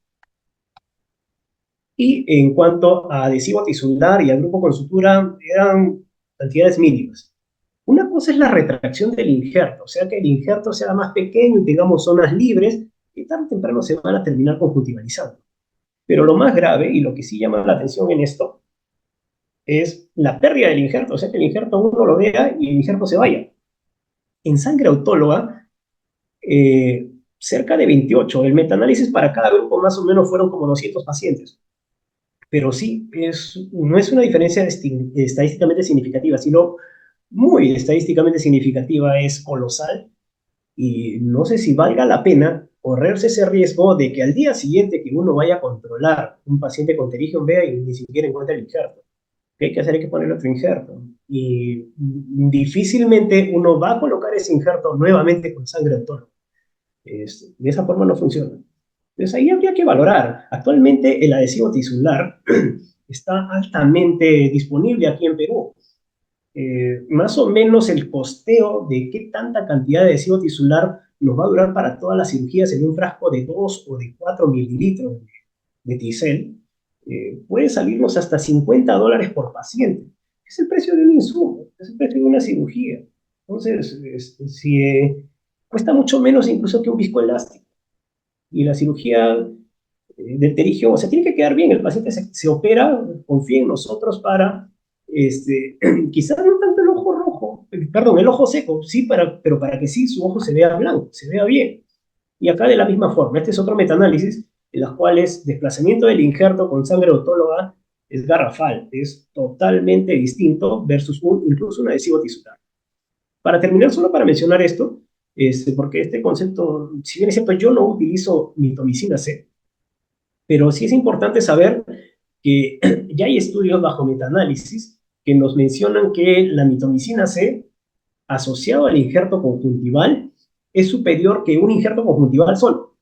Y en cuanto a adhesivo tisular y al grupo con sutura, eran cantidades mínimas. Una cosa es la retracción del injerto, o sea, que el injerto sea más pequeño y tengamos zonas libres, que tarde o temprano se van a terminar conjuntivalizando. Pero lo más grave, y lo que sí llama la atención en esto, es la pérdida del injerto, o sea, que el injerto uno lo vea y el injerto se vaya. En sangre autóloga, cerca de 28, el metaanálisis para cada grupo más o menos fueron como 200 pacientes. Pero sí, no es una diferencia estadísticamente significativa, sino muy estadísticamente significativa, es colosal, y no sé si valga la pena correrse ese riesgo de que al día siguiente que uno vaya a controlar un paciente con pterigium vea y ni siquiera encuentre el injerto. ¿Qué hay que hacer? Hay que poner otro injerto. Y difícilmente uno va a colocar ese injerto nuevamente con sangre autónoma. De esa forma no funciona. Entonces ahí habría que valorar. Actualmente el adhesivo tisular está altamente disponible aquí en Perú. Más o menos el costeo de qué tanta cantidad de adhesivo tisular nos va a durar para todas las cirugías en un frasco de 2 o de 4 mililitros de Tisel, puede salirnos hasta $50 por paciente. Es el precio de un insumo, es el precio de una cirugía. Entonces, si cuesta mucho menos incluso que un viscoelástico. Y la cirugía del pterigio, o sea, tiene que quedar bien, el paciente se opera, confía en nosotros para, quizás no tanto el ojo rojo, perdón, el ojo seco, sí, pero para que sí su ojo se vea blanco, se vea bien. Y acá de la misma forma, este es otro metaanálisis, en las cuales desplazamiento del injerto con sangre autóloga es garrafal, es totalmente distinto versus incluso un adhesivo tisular. Para terminar, solo para mencionar esto, porque este concepto, si bien es cierto, yo no utilizo mitomicina C, pero sí es importante saber que ya hay estudios bajo metaanálisis que nos mencionan que la mitomicina C, asociado al injerto conjuntival, es superior que un injerto conjuntival solo.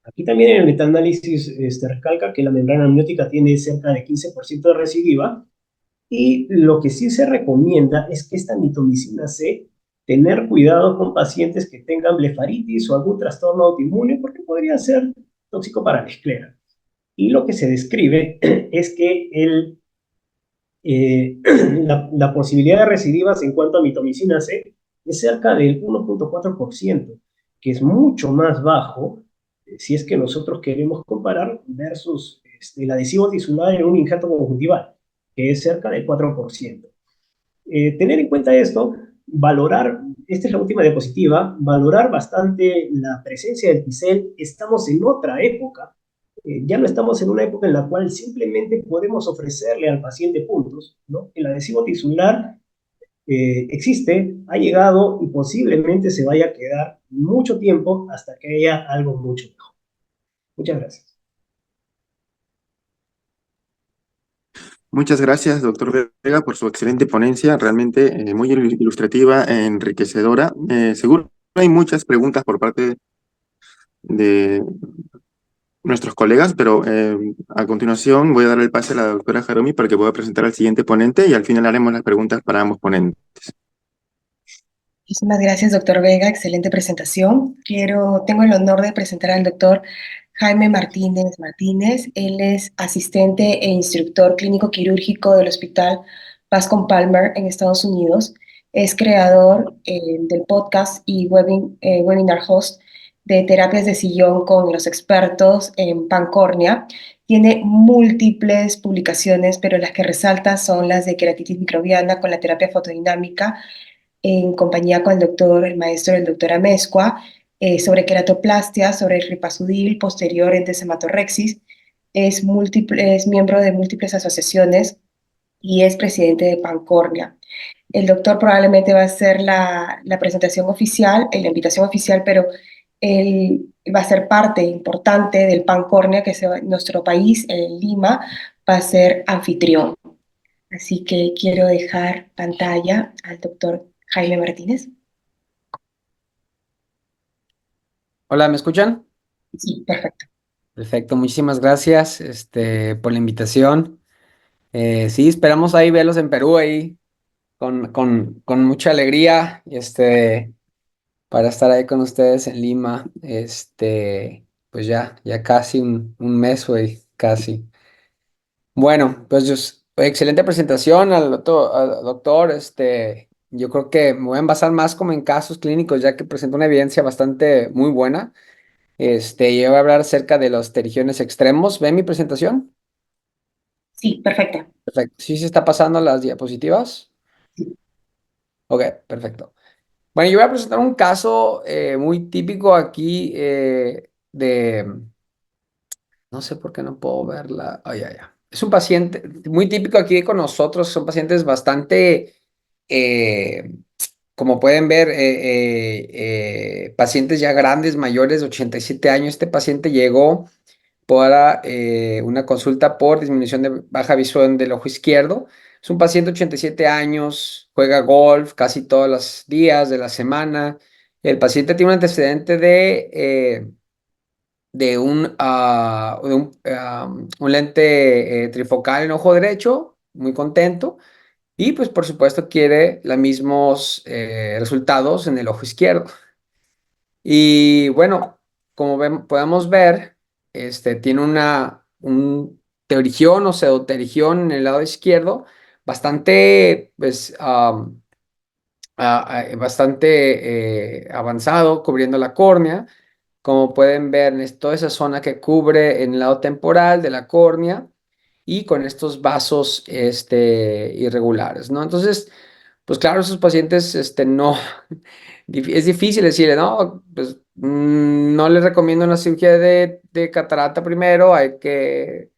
Aquí también en el metaanálisis recalca que la membrana amniótica tiene cerca de 15% de recidiva, y lo que sí se recomienda es que esta mitomicina C, tener cuidado con pacientes que tengan blefaritis o algún trastorno autoinmune, porque podría ser tóxico para la esclera. Y lo que se describe es que la posibilidad de recidivas en cuanto a mitomicina C es cerca del 1,4%, que es mucho más bajo si es que nosotros queremos comparar versus el adhesivo tisular en un injerto conjuntival, que es cerca del 4%. Tener en cuenta esto, valorar, esta es la última diapositiva, valorar bastante la presencia del TICEL. Estamos en otra época, ya no estamos en una época en la cual simplemente podemos ofrecerle al paciente puntos, ¿no? El adhesivo tisular existe, ha llegado y posiblemente se vaya a quedar mucho tiempo hasta que haya algo mucho mejor. Muchas gracias. Muchas gracias, doctor Vega, por su excelente ponencia, realmente muy ilustrativa e enriquecedora. Seguro hay muchas preguntas por parte de nuestros colegas, pero a continuación voy a dar el pase a la doctora Jaromi para que pueda presentar al siguiente ponente y al final haremos las preguntas para ambos ponentes. Muchísimas gracias, doctor Vega. Excelente presentación. Tengo el honor de presentar al doctor Jaime Martínez Martínez. Él es asistente e instructor clínico quirúrgico del Hospital Bascom Palmer en Estados Unidos. Es creador del podcast y webinar host de terapias de sillón con los expertos en pancórnea. Tiene múltiples publicaciones, pero las que resalta son las de queratitis microbiana con la terapia fotodinámica, en compañía con el maestro, el doctor Amezcua, sobre queratoplastia, sobre el ripazudil posterior en desematorrexis. Es miembro de múltiples asociaciones y es presidente de Pancórnea. El doctor probablemente va a hacer la presentación oficial, la invitación oficial, pero él va a ser parte importante del Pancórnea, que nuestro país, en Lima, va a ser anfitrión. Así que quiero dejar pantalla al doctor Jaime Martínez. Hola, ¿me escuchan? Sí, perfecto. Perfecto, muchísimas gracias por la invitación. Sí, esperamos ahí verlos en Perú ahí con mucha alegría para estar ahí con ustedes en Lima. Pues ya casi un mes, güey, casi. Bueno, pues excelente presentación al doctor. Yo creo que me voy a basar más como en casos clínicos, ya que presenta una evidencia bastante muy buena. Yo voy a hablar acerca de los pterigiones extremos. ¿Ven mi presentación? Sí, perfecto. Perfecto. ¿Sí se está pasando las diapositivas? Ok, perfecto. Bueno, yo voy a presentar un caso muy típico aquí no sé por qué no puedo verla. Oh, ya. Es un paciente muy típico aquí con nosotros. Son pacientes bastante, eh, como pueden ver, pacientes ya grandes, mayores de 87 años. Este paciente llegó para una consulta por disminución de baja visión del ojo izquierdo. Es un paciente de 87 años, juega golf casi todos los días de la semana. El paciente tiene un antecedente de un lente trifocal en ojo derecho, muy contento. Y pues por supuesto quiere los mismos resultados en el ojo izquierdo. Y bueno, como podemos ver, tiene un pterigión o pseudopterigión en el lado izquierdo, bastante, pues, bastante avanzado, cubriendo la córnea. Como pueden ver, es toda esa zona que cubre en el lado temporal de la córnea y con estos vasos irregulares, ¿no? Entonces, pues claro, esos pacientes, no, es difícil decirle, no, pues No les recomiendo una cirugía de catarata primero, hay que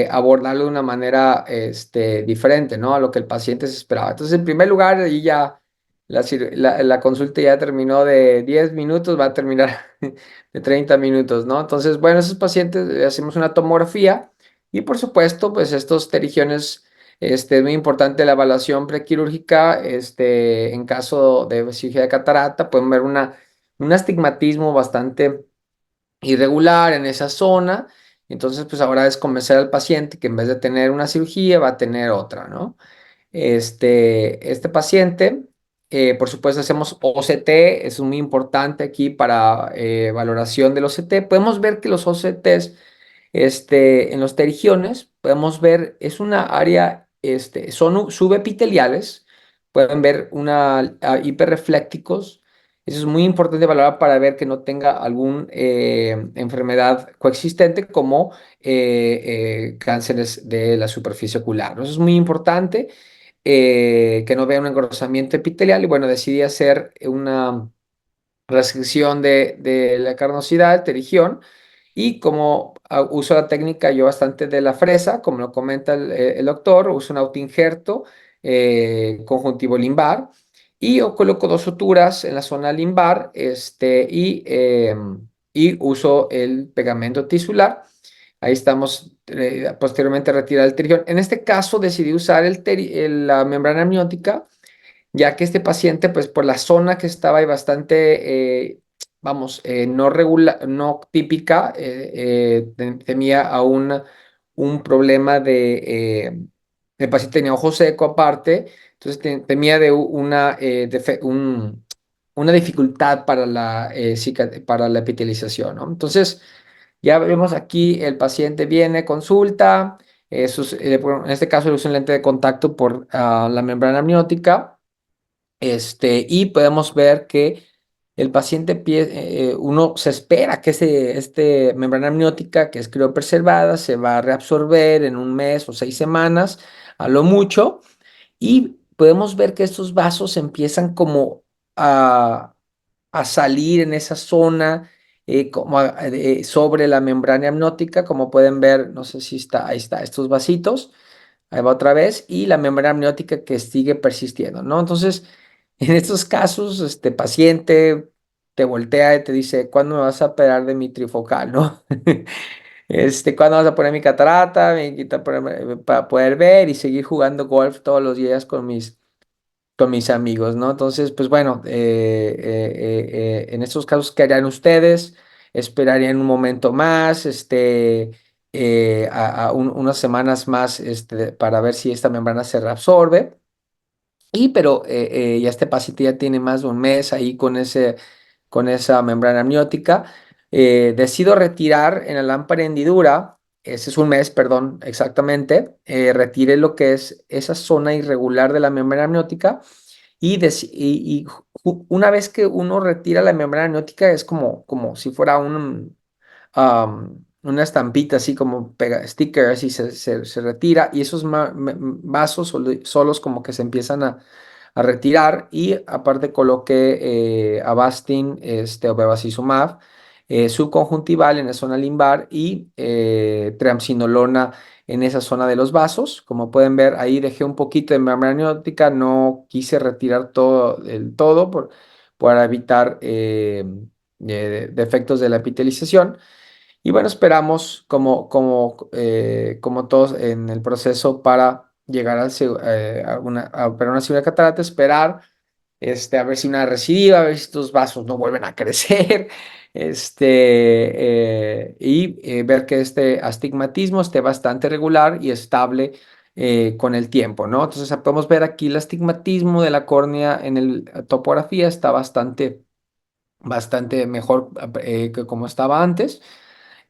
abordarlo de una manera diferente, ¿no? A lo que el paciente se esperaba. Entonces, en primer lugar, ahí ya la consulta ya terminó de 10 minutos, va a terminar de 30 minutos, ¿no? Entonces, bueno, esos pacientes le hacemos una tomografía y por supuesto, pues estos terigiones, es muy importante la evaluación prequirúrgica, en caso de cirugía de catarata, pueden ver un astigmatismo bastante irregular en esa zona. Entonces, pues ahora es convencer al paciente que en vez de tener una cirugía va a tener otra, ¿no? Este paciente, por supuesto, hacemos OCT, es muy importante aquí para valoración del OCT. Podemos ver que los OCTs, en los terigiones, podemos ver, es una área, son subepiteliales, pueden ver hiperreflécticos. Eso es muy importante valorar para ver que no tenga alguna enfermedad coexistente como cánceres de la superficie ocular, ¿no? Eso es muy importante, que no vea un engrosamiento epitelial y bueno, decidí hacer una restricción de la carnosidad, de pterigión, y como uso la técnica yo bastante de la fresa, como lo comenta el doctor, uso un autoinjerto conjuntivo limbar y yo coloco dos suturas en la zona limbar, y uso el pegamento tisular. Ahí estamos, posteriormente retirar el terigión. En este caso decidí usar la membrana amniótica, ya que este paciente, pues por la zona que estaba ahí bastante, vamos, no regular, no típica, temía a un problema el paciente tenía ojo seco aparte, entonces temía de una dificultad para para la epitelización, ¿no? Entonces, ya vemos aquí, el paciente viene, consulta, en este caso le uso un lente de contacto por la membrana amniótica, y podemos ver que el paciente, uno se espera que membrana amniótica, que es criopreservada, se va a reabsorber en un mes o 6 semanas, a lo mucho, y podemos ver que estos vasos empiezan como a, a salir en esa zona, sobre la membrana amniótica, como pueden ver, no sé si está, ahí está, estos vasitos. Ahí va otra vez, y la membrana amniótica que sigue persistiendo, ¿no? Entonces, en estos casos, este paciente te voltea y te dice, ¿cuándo me vas a operar de mi trifocal, no? ¿Cuándo vas a poner mi catarata, para poder ver y seguir jugando golf todos los días con mis amigos, ¿no? Entonces, pues bueno, en estos casos, ¿qué harían ustedes? ¿Esperarían un momento más, unas semanas más, para ver si esta membrana se reabsorbe? Pero ya este paciente ya tiene más de un mes ahí con esa membrana amniótica. Decido retirar en la lámpara hendidura, ese es un mes, perdón, exactamente, retiré lo que es esa zona irregular de la membrana amniótica, una vez que uno retira la membrana amniótica es como si fuera una estampita, así como pega sticker, así se retira, y esos vasos solos como que se empiezan a retirar, y aparte coloqué Avastin, o bevacizumab subconjuntival en la zona limbar, y triamcinolona en esa zona de los vasos. Como pueden ver, ahí dejé un poquito de membrana amniótica, no quise retirar todo el todo para evitar defectos de la epitelización. Y bueno, esperamos como todos en el proceso para llegar a operar una cirugía de catarata, esperar, a ver si una recidiva, a ver si estos vasos no vuelven a crecer, y ver que este astigmatismo esté bastante regular y estable con el tiempo, ¿no? Entonces podemos ver aquí el astigmatismo de la córnea en la topografía está bastante mejor que como estaba antes.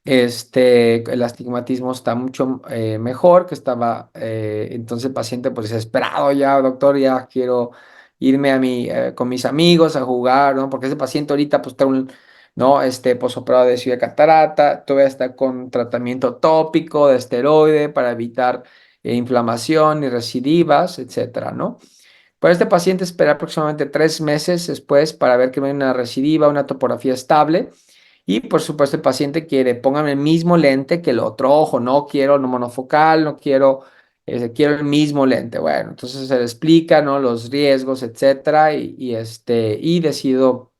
El astigmatismo está mucho mejor que estaba. Entonces el paciente pues desesperado, ya doctor, ya quiero irme con mis amigos a jugar, ¿no? Porque ese paciente ahorita pues está ¿no? Posoperado de cirugía de catarata, todavía está con tratamiento tópico de esteroide para evitar inflamación y recidivas, etcétera, ¿no? Para este paciente esperar aproximadamente 3 meses después para ver que no hay una recidiva, una topografía estable. Y por supuesto el paciente quiere, póngame el mismo lente que el otro ojo, no quiero no monofocal, no quiero, quiero el mismo lente. Bueno, entonces se le explica, ¿no? Los riesgos, etcétera, y decido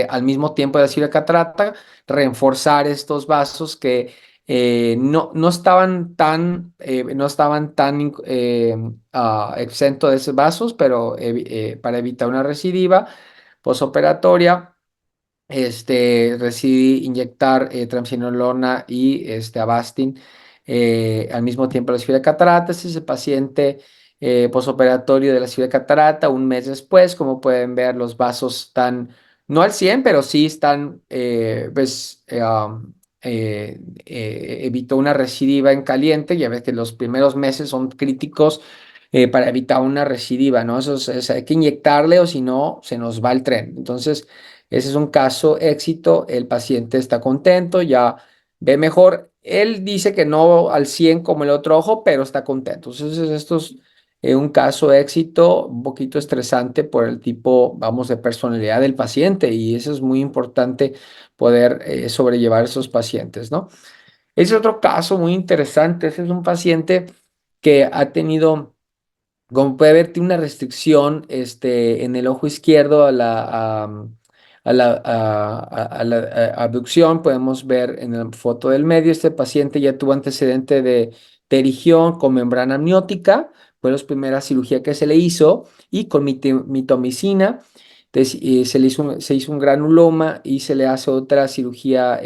al mismo tiempo de decir catarata, reforzar estos vasos que no estaban tan exentos de esos vasos, pero para evitar una recidiva posoperatoria, decidí inyectar triamcinolona y Avastin al mismo tiempo de la cirugía de cataratas. Ese paciente posoperatorio de la cirugía de catarata, un mes después, como pueden ver, los vasos están, no al 100 pero sí están, evitó una recidiva en caliente. Ya ves que los primeros meses son críticos para evitar una recidiva, ¿no? Hay que inyectarle o si no, se nos va el tren. Entonces, ese es un caso éxito, el paciente está contento, ya ve mejor. Él dice que no al 100 como el otro ojo, pero está contento. Entonces, esto es un caso éxito, un poquito estresante por el tipo, vamos, de personalidad del paciente, y eso es muy importante poder sobrellevar esos pacientes, ¿no? Ese es otro caso muy interesante. Ese es un paciente que ha tenido, como puede ver, tiene una restricción en el ojo izquierdo a la abducción. Podemos ver en la foto del medio, este paciente ya tuvo antecedente de terigión con membrana amniótica, fue la primera cirugía que se le hizo, y con mitomicina. Entonces, se hizo un granuloma y se le hace otra cirugía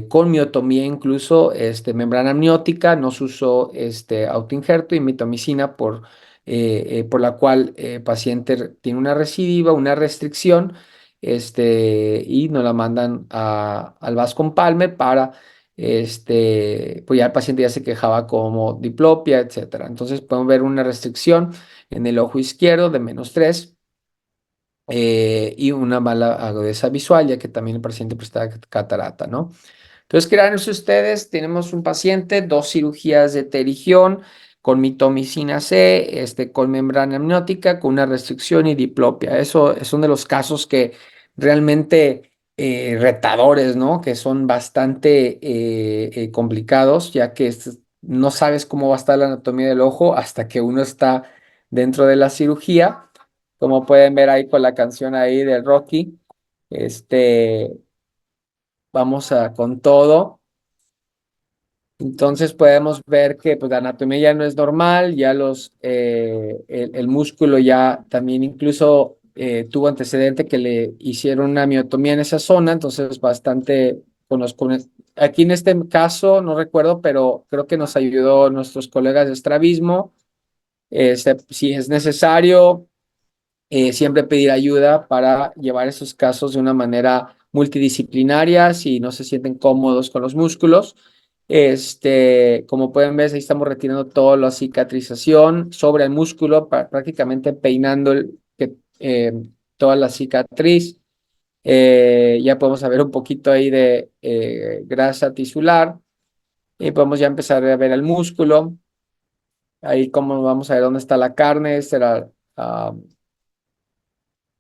con miotomía, incluso membrana amniótica. No se usó autoinjerto y mitomicina por la cual el paciente tiene una recidiva, una restricción, y nos la mandan al Bascom Palmer para, pues ya el paciente ya se quejaba como diplopia, etcétera. Entonces podemos ver una restricción en el ojo izquierdo de -3, y una mala agudeza visual, ya que también el paciente presenta catarata, ¿no? Entonces, créanse ustedes, tenemos un paciente, 2 cirugías de terigión con mitomicina C, con membrana amniótica, con una restricción y diplopia. Eso es uno de los casos que realmente retadores, ¿no? Que son bastante complicados, ya que no sabes cómo va a estar la anatomía del ojo hasta que uno está dentro de la cirugía. Como pueden ver ahí con la canción ahí del Rocky, vamos con todo. Entonces podemos ver que pues, la anatomía ya no es normal, ya el músculo ya también incluso tuvo antecedente que le hicieron una miotomía en esa zona. Entonces bastante aquí en este caso no recuerdo, pero creo que nos ayudó nuestros colegas de estrabismo. Si es necesario, siempre pedir ayuda para llevar esos casos de una manera multidisciplinaria si no se sienten cómodos con los músculos. Como pueden ver, ahí estamos retirando toda la cicatrización sobre el músculo, prácticamente peinando toda la cicatriz. Ya podemos ver un poquito ahí de grasa tisular, y podemos ya empezar a ver el músculo. Ahí como vamos a ver dónde está la carne.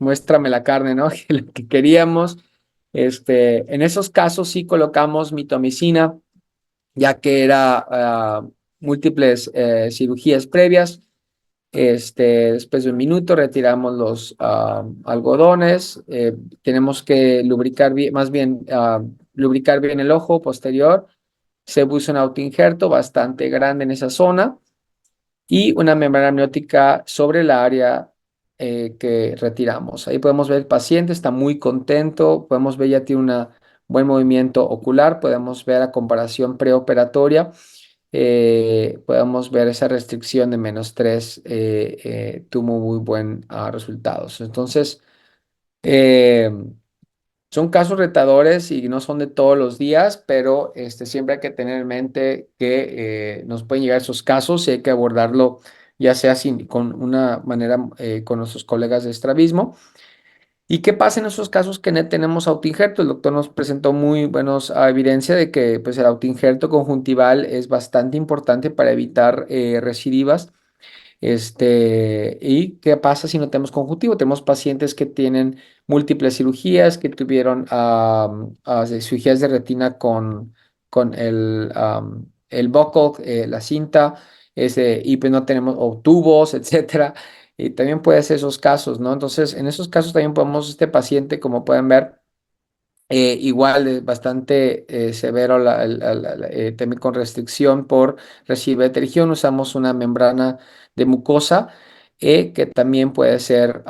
Muéstrame la carne, ¿no? Lo que queríamos. En esos casos sí colocamos mitomicina, ya que era múltiples cirugías previas. Después de un minuto retiramos los algodones. Tenemos que lubricar bien, más bien lubricar bien el ojo posterior. Se puso un autoinjerto bastante grande en esa zona y una membrana amniótica sobre la área que retiramos. Ahí podemos ver el paciente está muy contento. Podemos ver ya tiene un buen movimiento ocular. Podemos ver a comparación preoperatoria. Podemos ver esa restricción de -3 tuvo muy buen resultados. Entonces, eh, son casos retadores y no son de todos los días, pero siempre hay que tener en mente que nos pueden llegar esos casos y hay que abordarlo ya sea con una manera con nuestros colegas de estrabismo. ¿Y qué pasa en esos casos que no tenemos autoinjerto? El doctor nos presentó muy buenos evidencia de que pues, el autoinjerto conjuntival es bastante importante para evitar recidivas. ¿Y qué pasa si no tenemos conjuntivo? Tenemos pacientes que tienen múltiples cirugías, que tuvieron cirugías de retina con el buckle, la cinta, y pues no tenemos, o tubos, etcétera. Y también puede ser esos casos, ¿no? Entonces, en esos casos también podemos, este paciente, como pueden ver, igual es bastante severo también con restricción por recibir detergión. Usamos una membrana de mucosa que también puede ser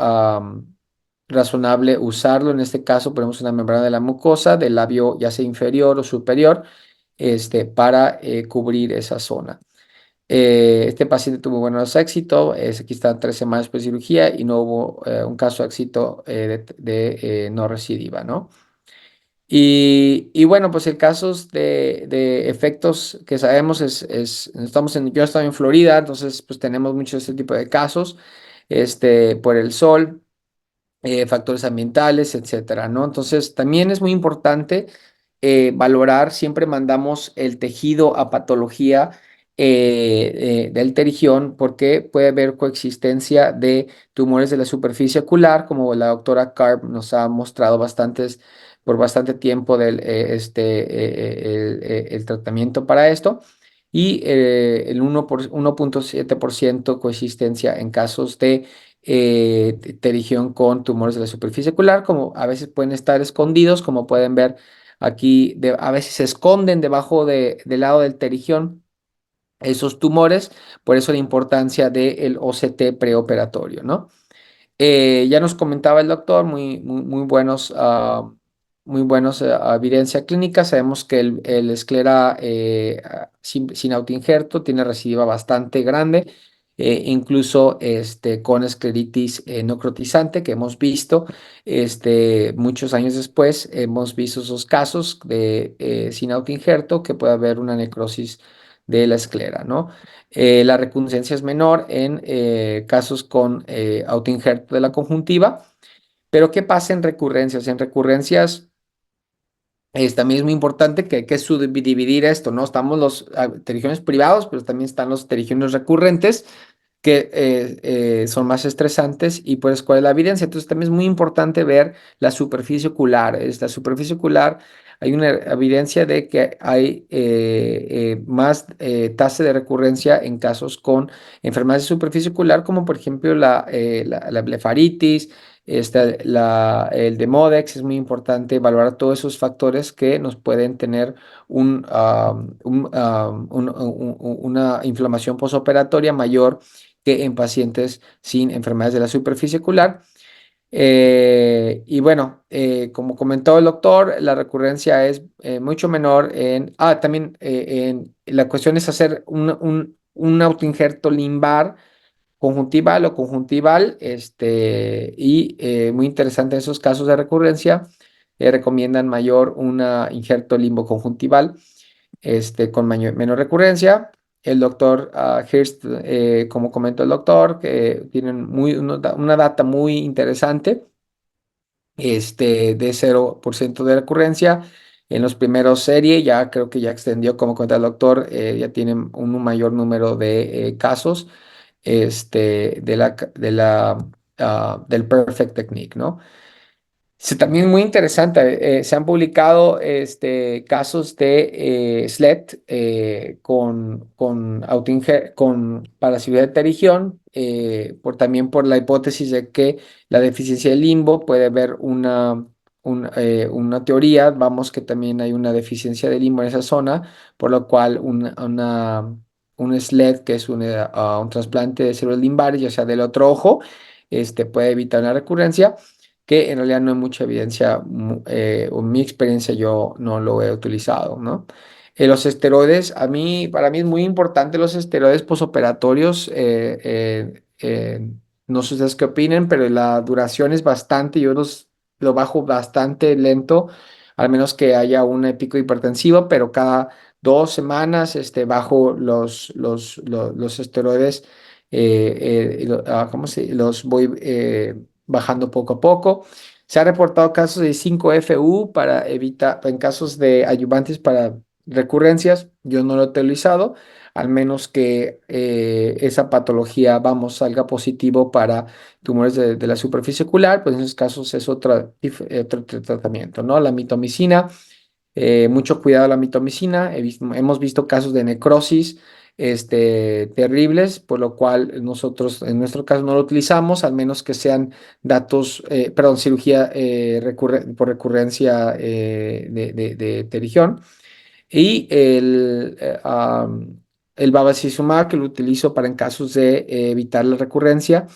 razonable usarlo. En este caso ponemos una membrana de la mucosa del labio ya sea inferior o superior para cubrir esa zona. Este paciente tuvo buenos éxitos, aquí están 3 semanas después de cirugía y no hubo un caso de éxito de no recidiva, ¿no? Y bueno, pues el caso de efectos que sabemos yo estoy en Florida, entonces pues tenemos mucho este tipo de casos, por el sol, factores ambientales, etcétera, ¿no? Entonces también es muy importante valorar, siempre mandamos el tejido a patología del terigión porque puede haber coexistencia de tumores de la superficie ocular, como la doctora Karp nos ha mostrado por bastante tiempo el tratamiento para esto. Y el 1.7% coexistencia en casos de terigión con tumores de la superficie ocular, como a veces pueden estar escondidos, como pueden ver aquí, a veces se esconden debajo del lado del terigión esos tumores, por eso la importancia del OCT preoperatorio, ¿no? Ya nos comentaba el doctor, muy buenos evidencia clínica. Sabemos que el esclera sin autoinjerto tiene recidiva bastante grande, incluso con escleritis no crotizante que hemos visto muchos años después. Hemos visto esos casos de sin autoinjerto que puede haber una necrosis de la esclera, ¿no? La recurrencia es menor en casos con autoinjerto de la conjuntiva, pero ¿qué pasa en recurrencias? En recurrencias también es muy importante que hay que subdividir esto, ¿no? Estamos los pterigiones privados, pero también están los pterigiones recurrentes que son más estresantes y pues cuál es la evidencia. Entonces también es muy importante ver la superficie ocular. La superficie ocular, hay una evidencia de que hay más tasa de recurrencia en casos con enfermedades de superficie ocular, como por ejemplo la blefaritis, el Demodex. Es muy importante valorar todos esos factores que nos pueden tener una inflamación posoperatoria mayor que en pacientes sin enfermedades de la superficie ocular. Y bueno, como comentó el doctor, la recurrencia es mucho menor también la cuestión es hacer un autoinjerto limbar conjuntival o conjuntival, y muy interesante en esos casos de recurrencia, recomiendan mayor un injerto limbo conjuntival con menor recurrencia. El doctor Hirst, como comentó el doctor, que tienen una data muy interesante de 0% de recurrencia. En los primeros serie, ya creo que ya extendió, como cuenta el doctor, ya tienen un mayor número de casos del Perfect Technique, ¿no? Sí, también muy interesante. Se han publicado casos de SLED para cirugía de pterigión, también por la hipótesis de que la deficiencia de limbo puede haber una teoría, vamos, que también hay una deficiencia de limbo en esa zona, por lo cual un SLED, que es un trasplante de células limbares, ya sea del otro ojo, puede evitar una recurrencia que en realidad no hay mucha evidencia, o en mi experiencia yo no lo he utilizado, ¿no? Los esteroides, para mí es muy importante los esteroides posoperatorios. No sé ustedes qué opinen, pero la duración es bastante, lo bajo bastante lento, al menos que haya un pico hipertensivo, pero cada 2 semanas bajo los esteroides, los voy bajando poco a poco. Se han reportado casos de 5FU en casos de ayudantes para recurrencias. Yo no lo he utilizado. al menos que esa patología, vamos, salga positivo para tumores de la superficie ocular, pues en esos casos es otro tratamiento, ¿no? La mitomicina, mucho cuidado a la mitomicina, hemos visto casos de necrosis terribles, por lo cual nosotros en nuestro caso no lo utilizamos, al menos que sean perdón, cirugía por recurrencia de terigión. Y el bevacizumab, que lo utilizo para en casos de evitar la recurrencia,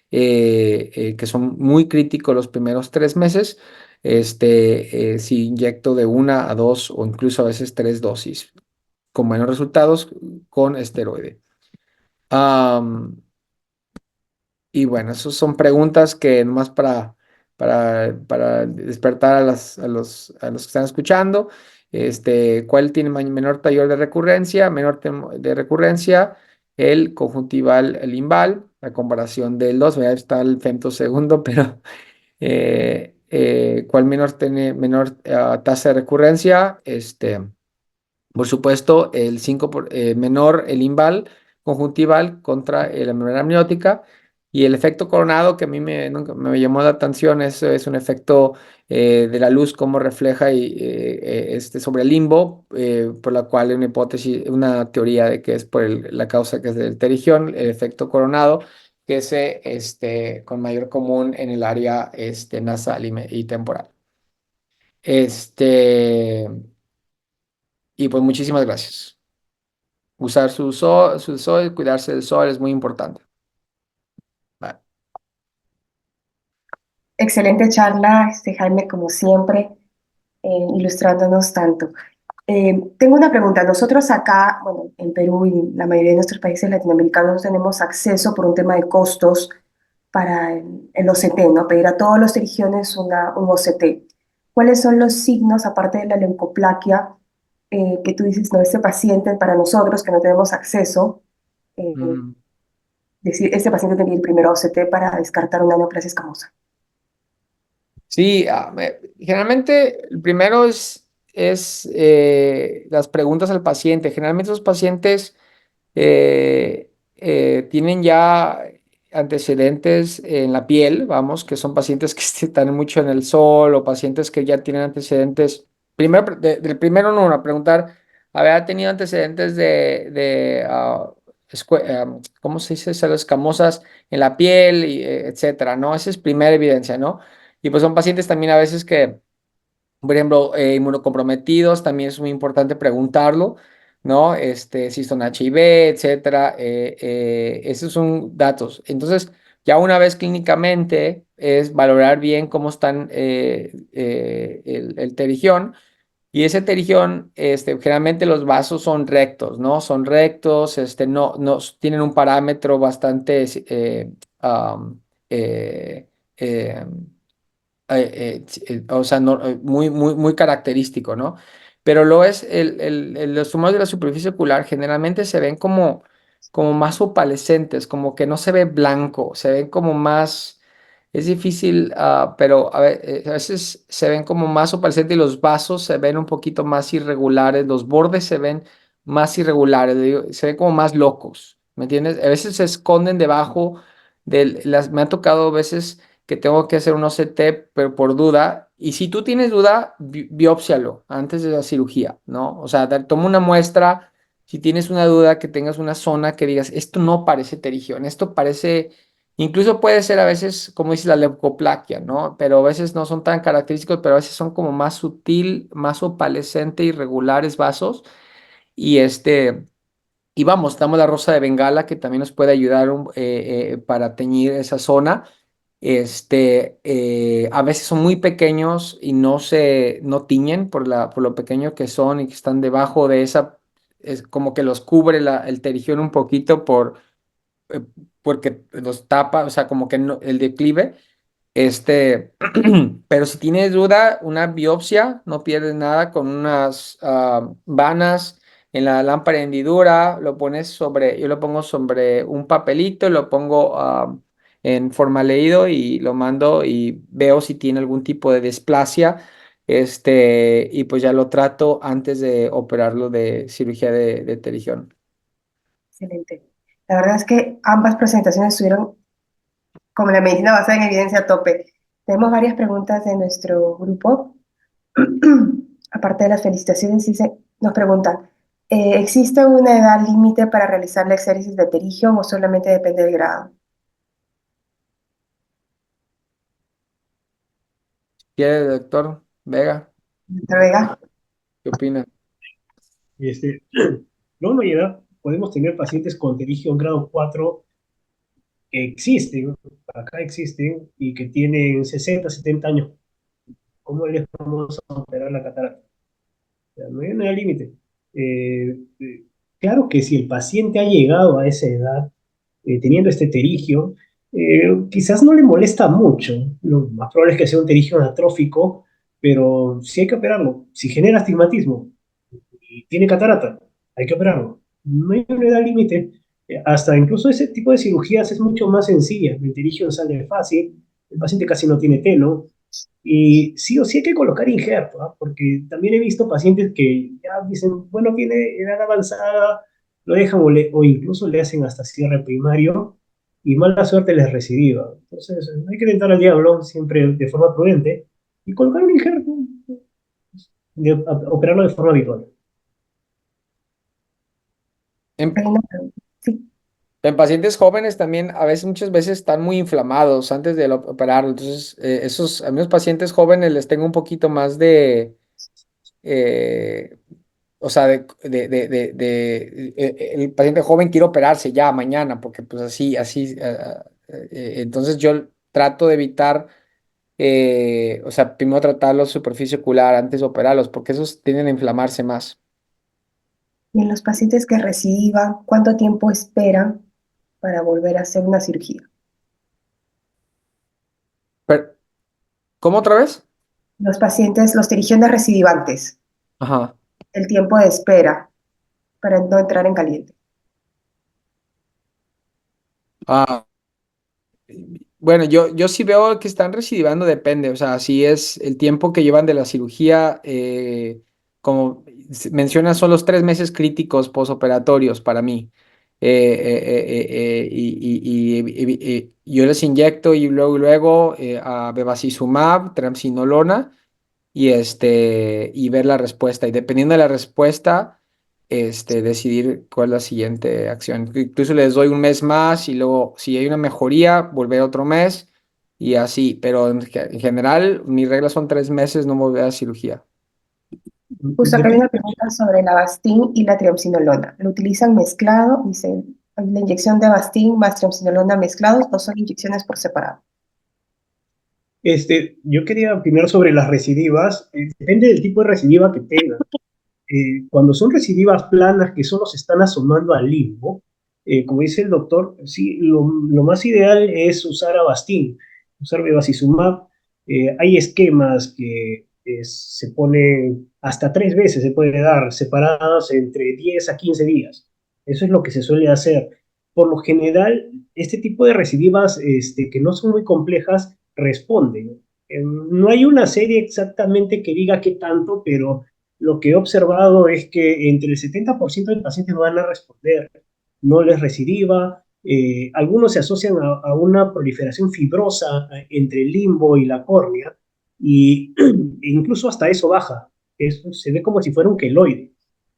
que son muy críticos los primeros 3 meses. Si inyecto de 1 a 2 o incluso a veces 3 dosis, con buenos resultados con esteroide. Y bueno, esas son preguntas que nomás para despertar a los que están escuchando. ¿Cuál tiene menor taller de recurrencia? De recurrencia, el conjuntival limbal, la comparación del 2, ya está el femtosegundo, pero ¿cuál tiene menor tasa de recurrencia? Por supuesto, menor el imbal conjuntival contra la membrana amniótica, y el efecto coronado, que a mí nunca me llamó la atención, es un efecto de la luz, cómo refleja sobre el limbo, por la cual hay una hipótesis, una teoría de que es por la causa que es del terigión, el efecto coronado, que es con mayor común en el área nasal y temporal. Y pues muchísimas gracias. Usar su sol, cuidarse del sol es muy importante. Bye. Excelente charla, Jaime, como siempre, ilustrándonos tanto. Tengo una pregunta. Nosotros acá, bueno, en Perú y en la mayoría de nuestros países latinoamericanos no tenemos acceso por un tema de costos para el OCT, ¿no? Pedir a todas las regiones un OCT. ¿Cuáles son los signos, aparte de la leucoplaquia, que tú dices, no, este paciente para nosotros que no tenemos acceso, Mm. decir, este paciente tenía el primer OCT para descartar una neoplasia escamosa? Sí, generalmente el primero es las preguntas al paciente. Generalmente los pacientes tienen ya antecedentes en la piel, vamos, que son pacientes que están mucho en el sol o pacientes que ya tienen antecedentes. Primero, del primero no, a preguntar, ¿había tenido antecedentes ¿cómo se dice? Células escamosas en la piel, etcétera, ¿no? Esa es primera evidencia, ¿no? Y pues son pacientes también a veces que, por ejemplo, inmunocomprometidos, también es muy importante preguntarlo, ¿no? Si son HIV, etcétera. Esos son datos. Entonces, ya una vez clínicamente, es valorar bien cómo están el terigión. Y ese terigión, generalmente los vasos son rectos, ¿no? Son rectos, no tienen un parámetro bastante am, eh, eh, o sea, muy, muy, muy característico, ¿no? Pero los tumores de la superficie ocular generalmente se ven como más opalescentes, como que no se ve blanco, se ven como más, es difícil, pero a veces se ven como más opalescentes y los vasos se ven un poquito más irregulares, los bordes se ven más irregulares, se ven como más locos, ¿me entiendes? A veces se esconden debajo me ha tocado a veces que tengo que hacer un OCT, pero por duda. Y si tú tienes duda, biópsialo antes de la cirugía, ¿no? O sea, toma una muestra. Si tienes una duda, que tengas una zona que digas, esto no parece terigión, esto parece, incluso puede ser a veces, como dice la leucoplaquia, ¿no? Pero a veces no son tan característicos, pero a veces son como más sutil, más opalescente, irregulares vasos. Y y vamos, estamos la rosa de Bengala, que también nos puede ayudar para teñir esa zona. A veces son muy pequeños y no tiñen por lo pequeño que son y que están debajo de esa, es como que los cubre el terigión un poquito eh, porque los tapa, o sea, como que el declive. Pero si tienes duda, una biopsia, no pierdes nada con unas vanas en la lámpara de hendidura, yo lo pongo sobre un papelito, lo pongo en formaldehído y lo mando y veo si tiene algún tipo de displasia, y pues ya lo trato antes de operarlo de cirugía de terigión. Excelente. La verdad es que ambas presentaciones estuvieron como la medicina basada en evidencia a tope. Tenemos varias preguntas de nuestro grupo. Aparte de las felicitaciones, nos preguntan, ¿existe una edad límite para realizar la exéresis de pterigium o solamente depende del grado? ¿Quiere, doctor Vega? Doctor Vega. ¿Qué opina? Este, no, no hay edad. Podemos tener pacientes con pterygium grado 4 que existen, acá existen, y que tienen 60, 70 años. ¿Cómo les vamos a operar la catarata? O sea, no hay límite. Claro que si el paciente ha llegado a esa edad, teniendo este pterigio, quizás no le molesta mucho. Lo más probable es que sea un pterigio atrófico, pero sí hay que operarlo. Si genera astigmatismo y tiene catarata, hay que operarlo. No hay una edad límite. Hasta incluso ese tipo de cirugías es mucho más sencilla. El pterigio sale fácil, el paciente casi no tiene teno, y sí o sí hay que colocar injerto, ¿ah? Porque también he visto pacientes que ya dicen, bueno, tiene edad avanzada, lo dejan o incluso le hacen hasta cierre primario y mala suerte les recidiva. Entonces, hay que tentar al diablo siempre de forma prudente y colocar un injerto, operarlo de forma habitual. En, Hay una pregunta. Sí. en pacientes jóvenes también a veces, muchas veces están muy inflamados antes de operarlo. Entonces, a mí los pacientes jóvenes les tengo un poquito más eh, o sea, el paciente joven quiere operarse ya mañana, porque pues entonces yo trato de evitar, o sea, primero tratarlos superficie ocular antes de operarlos, porque esos tienden a inflamarse más. Y en los pacientes que reciban, ¿cuánto tiempo esperan para volver a hacer una cirugía? Pero, ¿cómo otra vez? Los pacientes, los pterigiones recidivantes, Ajá. el tiempo de espera para no entrar en caliente. Ah, bueno, yo sí veo que están recidivando, depende, o sea, si es el tiempo que llevan de la cirugía, como mencionas, son los 3 meses críticos posoperatorios para mí. Yo les inyecto y luego a bevacizumab, triamcinolona y ver la respuesta. Y dependiendo de la respuesta, decidir cuál es la siguiente acción. Incluso les doy un mes más y luego, si hay una mejoría, volver otro mes y así. Pero en general, mis reglas son 3 meses, no volver a cirugía. Justo acá hay Depende. una pregunta sobre la Avastin y la triamcinolona. ¿Lo utilizan mezclado? Dice, ¿la inyección de Avastin más triamcinolona mezclados o son inyecciones por separado? Yo quería opinar sobre las recidivas. Depende del tipo de recidiva que tengan. Cuando son recidivas planas que solo se están asomando al limbo, como dice el doctor, sí, lo más ideal es usar Avastin, usar bevacizumab. Hay esquemas que se ponen hasta 3 veces, se puede dar, separados entre 10 a 15 días. Eso es lo que se suele hacer. Por lo general, este tipo de recidivas que no son muy complejas responden. No hay una serie exactamente que diga qué tanto, pero lo que he observado es que entre el 70% de pacientes van a responder, no les recidiva. Algunos se asocian a una proliferación fibrosa entre el limbo y la córnea, e incluso hasta eso baja. Eso se ve como si fuera un queloide.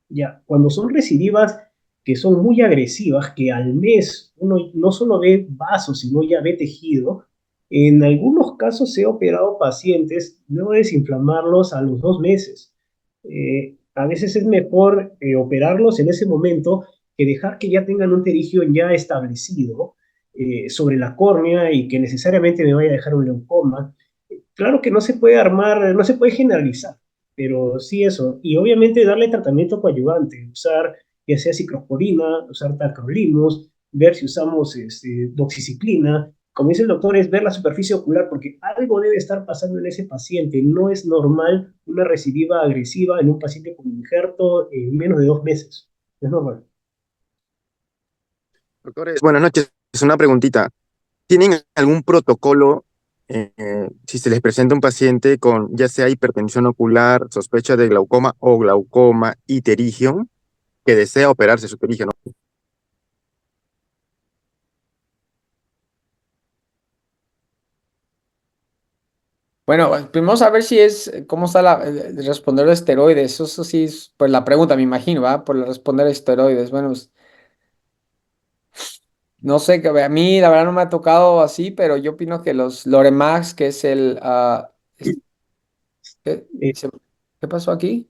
Ya, cuando son recidivas que son muy agresivas, que al mes uno no solo ve vasos, sino ya ve tejido, en algunos casos he operado pacientes, luego de desinflamarlos a los 2 meses. A veces es mejor operarlos en ese momento que dejar que ya tengan un pterigio ya establecido sobre la córnea y que necesariamente me vaya a dejar un leucoma. Claro que no se puede armar, no se puede generalizar, pero sí eso. Y obviamente darle tratamiento coadyuvante, usar ya sea ciclosporina, usar tacrolimus, ver si usamos doxiciclina. Como dice el doctor, es ver la superficie ocular, porque algo debe estar pasando en ese paciente. No es normal una recidiva agresiva en un paciente con injerto en menos de 2 meses. Es normal. Doctores, buenas noches. Es una preguntita. ¿Tienen algún protocolo si se les presenta un paciente con ya sea hipertensión ocular, sospecha de glaucoma o glaucoma y pterygium, que desea operarse su pterygium, ¿no? Bueno, primero a ver si es, cómo está responder los esteroides. Eso sí es, pues la pregunta, me imagino, ¿va? Por responder esteroides. Bueno, pues, no sé, que a mí la verdad no me ha tocado así, pero yo opino que los Loremax, que es el... ¿qué, Eh, qué pasó aquí?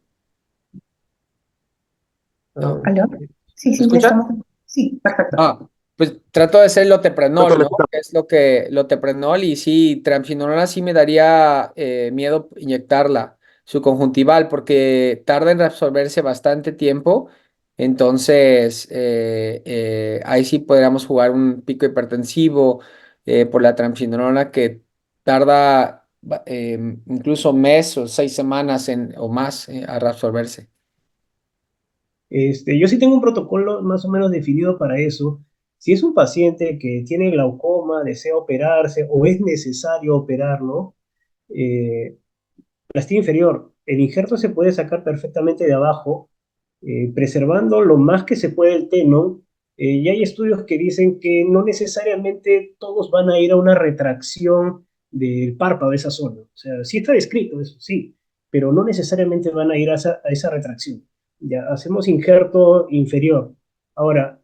ah, No, ¿Aló? Sí, ¿me sí, le escuchan? estamos. Sí, perfecto. Ah, pues trato de hacer Doctor, loteprenol, le ¿no? escuchamos. Que es lo que, loteprenol y sí, triamcinolona sí me daría miedo inyectarla, su conjuntival, porque tarda en reabsorberse bastante tiempo, entonces ahí sí podríamos jugar un pico hipertensivo por la triamcinolona que tarda incluso mes o 6 semanas o más a reabsorberse. yo sí tengo un protocolo más o menos definido para eso. Si es un paciente que tiene glaucoma, desea operarse o es necesario operarlo, eh, plastilla inferior, el injerto se puede sacar perfectamente de abajo, preservando lo más que se puede el tenón. Y hay estudios que dicen que no necesariamente todos van a ir a una retracción del párpado de esa zona. O sea, sí está descrito eso, sí, pero no necesariamente van a ir a esa retracción. Ya, hacemos injerto inferior. Ahora,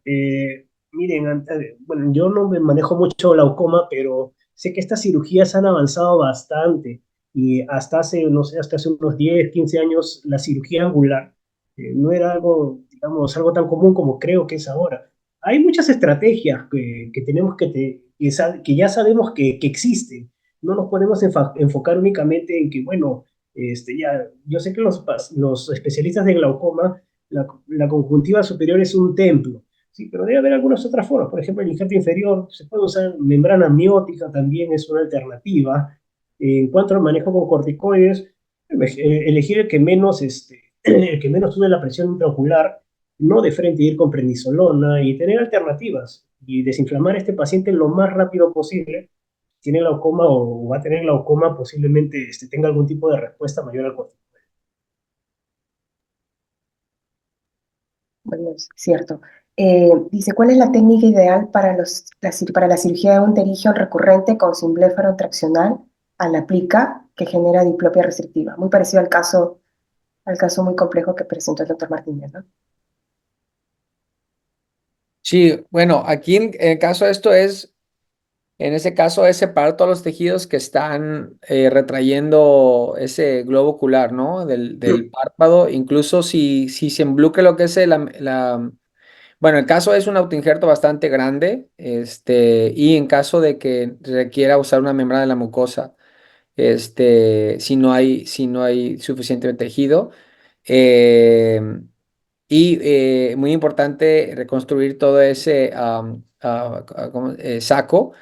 miren, bueno, yo no me manejo mucho glaucoma, pero sé que estas cirugías han avanzado bastante y hasta hace, no sé, hasta hace unos 10 15 años la cirugía angular no era algo, digamos, algo tan común como creo que es ahora. Hay muchas estrategias que tenemos que ya sabemos que existen. No nos podemos enfocar únicamente en que, bueno, ya, yo sé que los especialistas de glaucoma, la conjuntiva superior es un templo, sí, pero debe haber algunas otras formas. Por ejemplo, el injerto inferior se puede usar membrana amniótica, también es una alternativa. En cuanto al manejo con corticoides, elegir el que menos, el que menos sube la presión intraocular, no de frente ir con prednisolona y tener alternativas y desinflamar a este paciente lo más rápido posible. Tiene glaucoma o va a tener glaucoma, posiblemente tenga algún tipo de respuesta mayor al corticoide. Bueno, es cierto. Dice, ¿cuál es la técnica ideal para, para la cirugía de un pterígio recurrente con simbléfaro traccional a la plica que genera diplopia restrictiva? Muy parecido al caso muy complejo que presentó el doctor Martínez, ¿no? Sí, bueno, aquí en el caso de esto es, en ese caso es separar todos los tejidos que están retrayendo ese globo ocular, ¿no? Del párpado, incluso si se embluque lo que es bueno, el caso es un autoinjerto bastante grande, y en caso de que requiera usar una membrana de la mucosa, si no hay suficiente tejido. eh, muy importante reconstruir todo ese saco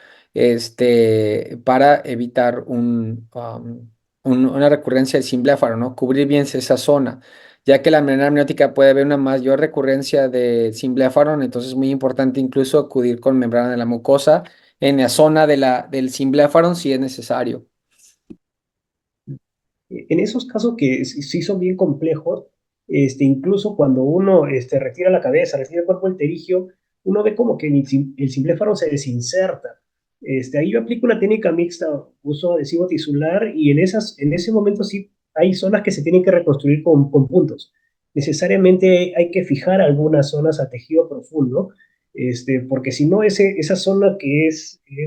para evitar una recurrencia del simbléfaro, ¿no? Cubrir bien esa zona, ya que la membrana amniótica puede haber una mayor recurrencia de simbléfaro, entonces es muy importante incluso acudir con membrana de la mucosa en la zona del simbléfaro si es necesario. En esos casos que sí son bien complejos, incluso cuando uno retira la cabeza, retira el cuerpo del pterigio, uno ve como que el simpléfaro se desinserta. Ahí yo aplico una técnica mixta, uso adhesivo tisular y en ese momento sí hay zonas que se tienen que reconstruir con puntos. Necesariamente hay que fijar algunas zonas a tejido profundo, porque si no, esa zona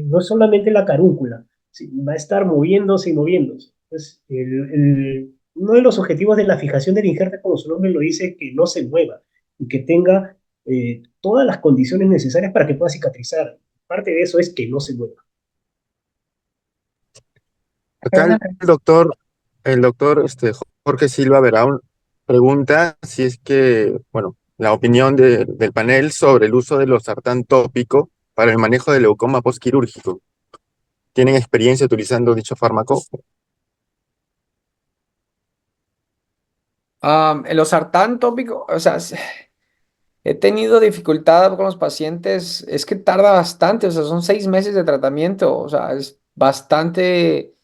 no es solamente la carúncula, sí, va a estar moviéndose y moviéndose. Pues uno de los objetivos de la fijación del injerto, como su nombre lo dice, es que no se mueva y que tenga todas las condiciones necesarias para que pueda cicatrizar. Parte de eso es que no se mueva. Hay Acá una el doctor Jorge Silva Verón pregunta si es que, bueno, la opinión del panel sobre el uso de los sartán tópico para el manejo del leucoma postquirúrgico. ¿Tienen experiencia utilizando dicho fármaco? El losartán tópico, o sea, he tenido dificultad con los pacientes, es que tarda bastante, o sea, son 6 meses de tratamiento, o sea, es bastante.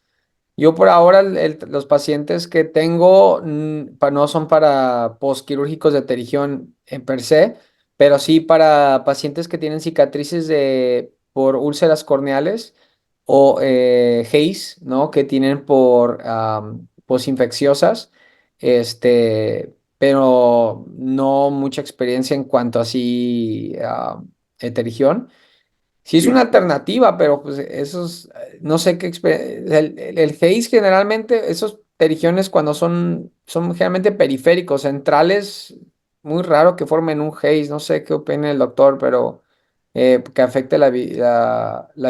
Yo por ahora los pacientes que tengo no son para posquirúrgicos de terigión en per se, pero sí para pacientes que tienen cicatrices por úlceras corneales. o Haze, ¿no? Que tienen por posinfecciosas, pero no mucha experiencia en cuanto así eterigión. Sí es una alternativa, pero pues esos, no sé qué el Haze generalmente, esos terigiones cuando son generalmente periféricos, centrales, muy raro que formen un Haze, no sé qué opina el doctor, pero que afecte la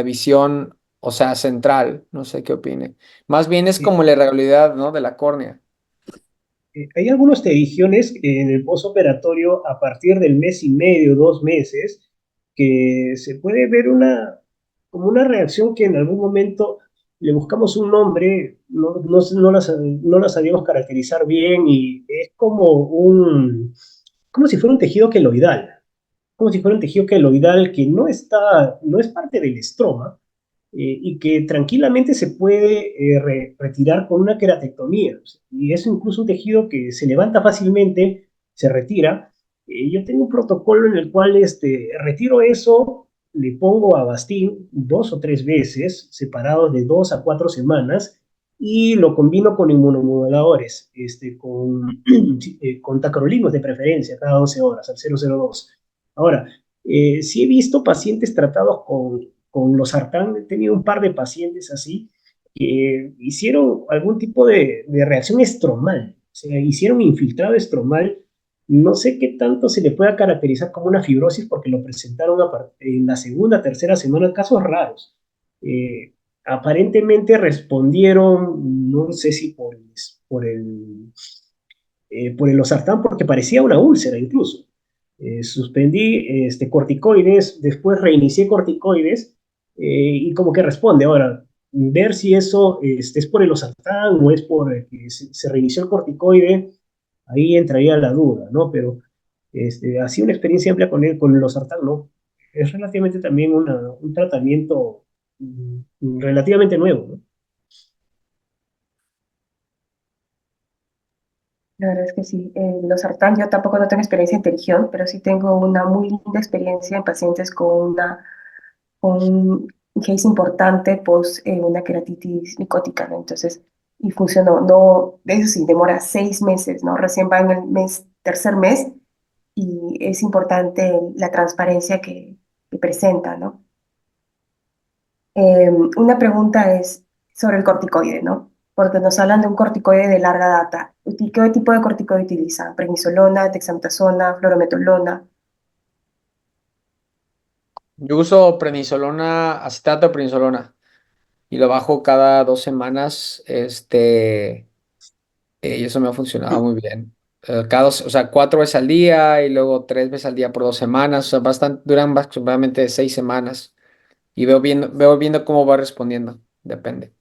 visión, o sea, central, no sé qué opine. Más bien es Eh, como la irregularidad, ¿no? De la córnea. Hay algunos terigiones en el posoperatorio a partir del mes y medio, 2 meses, que se puede ver como una reacción que en algún momento le buscamos un nombre, no la sabíamos caracterizar bien y es como si fuera un tejido queloidal, como si fuera un tejido queloidal que no es parte del estroma, y que tranquilamente se puede retirar con una queratectomía. Y es incluso un tejido que se levanta fácilmente, se retira. Yo tengo un protocolo en el cual retiro eso, le pongo Avastin 2 o 3 veces, separados de 2 a 4 semanas, y lo combino con inmunomoduladores, con tacrolimus de preferencia, cada 12 horas, al 0,02. Ahora, sí he visto pacientes tratados con los sartán, he tenido un par de pacientes así que hicieron algún tipo de reacción estromal, o sea, hicieron infiltrado estromal. No sé qué tanto se le pueda caracterizar como una fibrosis porque lo presentaron en la segunda, tercera semana, casos raros. Eh, Aparentemente respondieron, no sé si por el losartán, porque parecía una úlcera incluso. Suspendí corticoides, después reinicié corticoides, y como que responde. Ahora, ver si eso es por el losartán o es por que se reinició el corticoide, ahí entraría la duda, ¿no? Pero así una experiencia amplia con el losartán, ¿no? Es relativamente también un tratamiento relativamente nuevo, ¿no? La verdad es que sí. Los sartán, yo tampoco no tengo experiencia en religión, pero sí tengo una muy linda experiencia en pacientes con un case importante post una queratitis micótica, ¿no? Entonces, y funcionó. No, eso sí, demora 6 meses, ¿no? Recién va en el tercer mes, y es importante la transparencia que presenta, ¿no? Una pregunta es sobre el corticoide, ¿no? Porque nos hablan de un corticoide de larga data. ¿Qué tipo de corticoide utilizan? ¿Prednisolona, dexametasona, fluorometolona? Yo uso prednisolona, acetato de prednisolona, y lo bajo cada 2 semanas, y eso me ha funcionado muy bien. O sea, 4 veces al día y luego 3 veces al día por 2 semanas. O sea, duran aproximadamente 6 semanas. Y veo viendo cómo va respondiendo. Depende.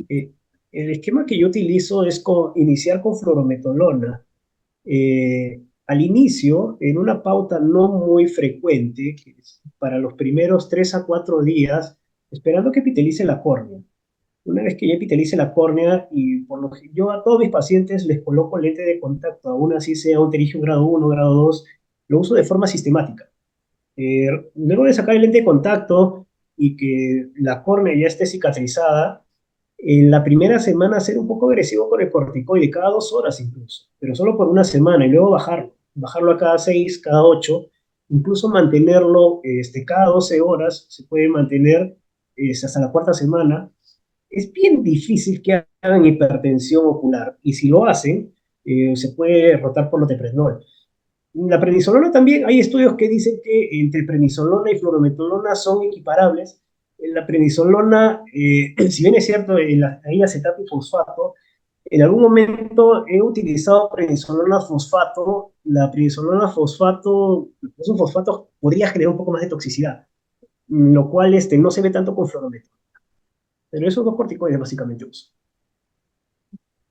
Eh, el esquema que yo utilizo es iniciar con fluorometolona. Al inicio, en una pauta no muy frecuente, que es para los primeros 3 a 4 días, esperando que epitelice la córnea. Una vez que ya epitelice la córnea, y yo a todos mis pacientes les coloco lente de contacto, aún así sea un terigio grado 1, grado 2, lo uso de forma sistemática. Luego de sacar el lente de contacto y que la córnea ya esté cicatrizada, en la primera semana ser un poco agresivo con el corticoide, cada 2 horas incluso, pero solo por una semana, y luego bajarlo a cada 6, cada 8, incluso mantenerlo cada 12 horas, se puede mantener hasta la cuarta semana. Es bien difícil que hagan hipertensión ocular, y si lo hacen, se puede rotar por loteprednol. La prednisolona también, hay estudios que dicen que entre prednisolona y fluorometolona son equiparables. La prednisolona, si bien es cierto, hay acetato y fosfato, en algún momento he utilizado prednisolona fosfato. La prednisolona fosfato, es un fosfato, podría generar un poco más de toxicidad, lo cual no se ve tanto con fluorometolona. Pero esos dos corticoides básicamente uso.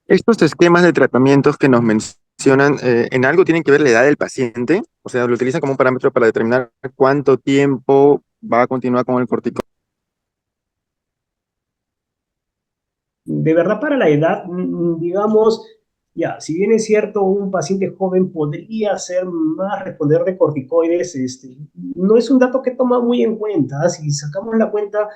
Estos esquemas de tratamientos que nos mencionan, ¿en algo tienen que ver la edad del paciente? O sea, ¿lo utilizan como un parámetro para determinar cuánto tiempo va a continuar con el corticoide? De verdad, para la edad, digamos, ya, si bien es cierto, un paciente joven podría ser más responder de corticoides, no es un dato que toma muy en cuenta. Si sacamos la cuenta,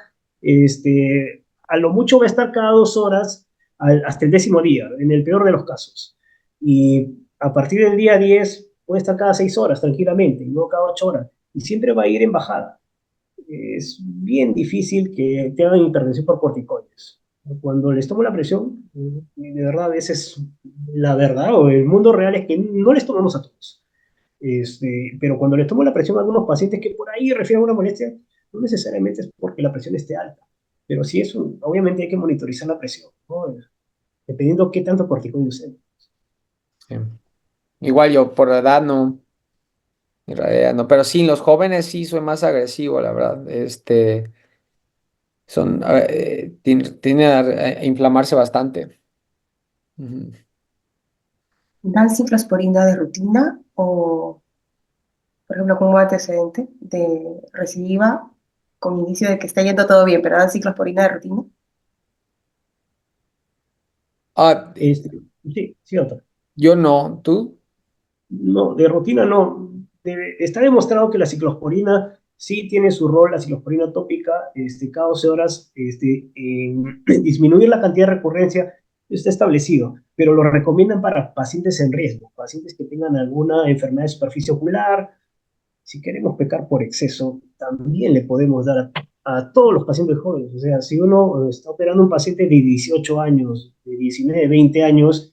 a lo mucho va a estar cada 2 horas hasta el 10.º día, en el peor de los casos. Y a partir del día 10 puede estar cada 6 horas tranquilamente, y no cada 8 horas. Y siempre va a ir en bajada. Es bien difícil que te hagan intervención por corticoides. Cuando les tomo la presión, de verdad, a veces la verdad o el mundo real es que no les tomamos a todos. Pero cuando les tomo la presión a algunos pacientes que por ahí refieren a una molestia, no necesariamente es porque la presión esté alta, pero sí obviamente hay que monitorizar la presión, ¿no? Dependiendo qué tanto corticoide usen. Sí. Igual yo, por la edad no, en realidad no, pero sí, en los jóvenes sí soy más agresivo, la verdad. Tienden a inflamarse bastante. Ujú. ¿Dan ciclosporina de rutina o, por ejemplo, como antecedente de recidiva con indicio de que está yendo todo bien, pero dan ciclosporina de rutina? Ah, Sí, sí, doctor. yo no, ¿tú? No, de rutina no. Está demostrado que la ciclosporina sí tiene su rol, la ciclosporina tópica, cada 12 horas, en disminuir la cantidad de recurrencia está establecido, pero lo recomiendan para pacientes en riesgo, pacientes que tengan alguna enfermedad de superficie ocular. Si queremos pecar por exceso, también le podemos dar a todos los pacientes jóvenes. O sea, si uno está operando un paciente de 18 años, de 19, 20 años,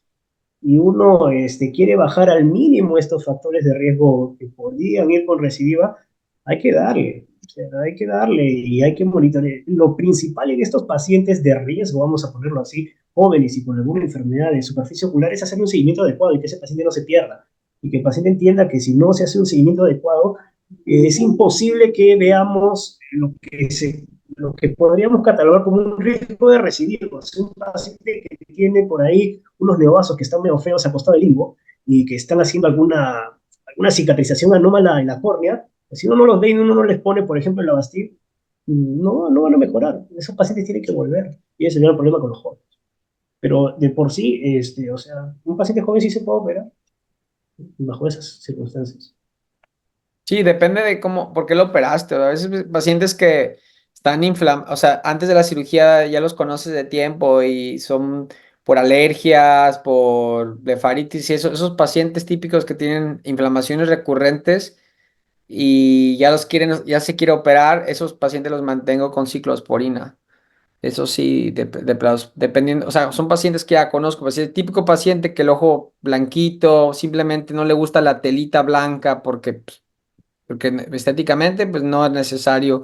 y uno quiere bajar al mínimo estos factores de riesgo que podrían ir con recidiva, hay que darle, o sea, hay que darle y hay que monitorear. Lo principal en estos pacientes de riesgo, vamos a ponerlo así, jóvenes y con alguna enfermedad de superficie ocular, es hacer un seguimiento adecuado y que ese paciente no se pierda. Y que el paciente entienda que si no se hace un seguimiento adecuado, es imposible que veamos lo que podríamos catalogar como un riesgo de recidivo. Es un paciente que tiene por ahí unos neovasos que están medio feos acostado del limbo y que están haciendo alguna cicatrización anómala en la córnea. Si uno no los ve y uno no les pone, por ejemplo, el Avastin, no van a mejorar. Esos pacientes tienen que volver. Y ese sería el problema con los jóvenes. Pero de por sí, o sea, un paciente joven sí se puede operar bajo esas circunstancias. Sí, depende de cómo, por qué lo operaste. A veces pacientes que están inflamados, o sea, antes de la cirugía ya los conoces de tiempo y son por alergias, por blefaritis y eso, esos pacientes típicos que tienen inflamaciones recurrentes y ya se quiere operar, esos pacientes los mantengo con ciclosporina. Eso sí, dependiendo, o sea, son pacientes que ya conozco, pues el típico paciente que el ojo blanquito, simplemente no le gusta la telita blanca porque estéticamente pues no es necesario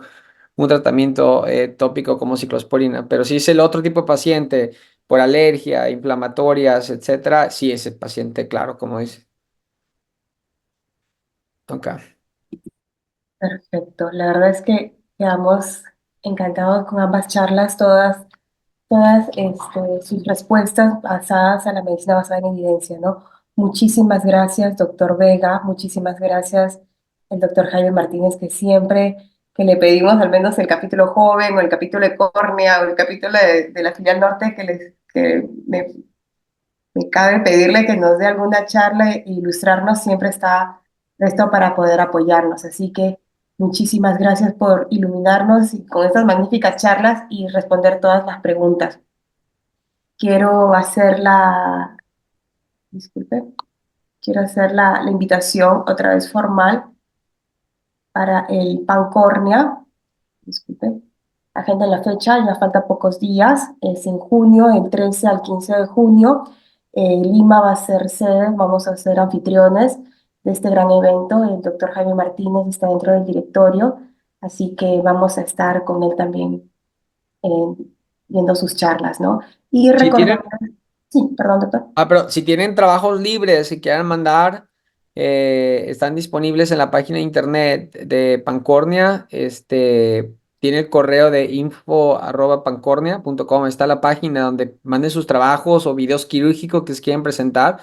un tratamiento tópico como ciclosporina, pero si es el otro tipo de paciente por alergia, inflamatorias, etcétera, sí es el paciente, claro, como dice. Ok. Perfecto. La verdad es que quedamos encantados con ambas charlas, todas sus respuestas basadas a la medicina basada en evidencia, ¿no? Muchísimas gracias, doctor Vega, muchísimas gracias, el doctor Jaime Martínez, que siempre que le pedimos al menos el capítulo joven o el capítulo de córnea o el capítulo de la filial norte, que me cabe pedirle que nos dé alguna charla e ilustrarnos, siempre está presto para poder apoyarnos. Así que muchísimas gracias por iluminarnos con estas magníficas charlas y responder todas las preguntas. Quiero hacer disculpe, quiero hacer la invitación otra vez formal para el Pancórnea. Disculpe. Agenda la fecha, ya falta pocos días. Es en junio, el 13 al 15 de junio. Lima va a ser sede, vamos a ser anfitriones de este gran evento. El doctor Jaime Martínez está dentro del directorio, así que vamos a estar con él también eh, viendo sus charlas, ¿no? Y Si recordar, tienen, sí, perdón, doctor. pero si tienen trabajos libres y quieren mandar, están disponibles en la página de internet de Pancornia. Tiene el correo de info@pancornia.com. Está la página donde manden sus trabajos o videos quirúrgicos que se quieren presentar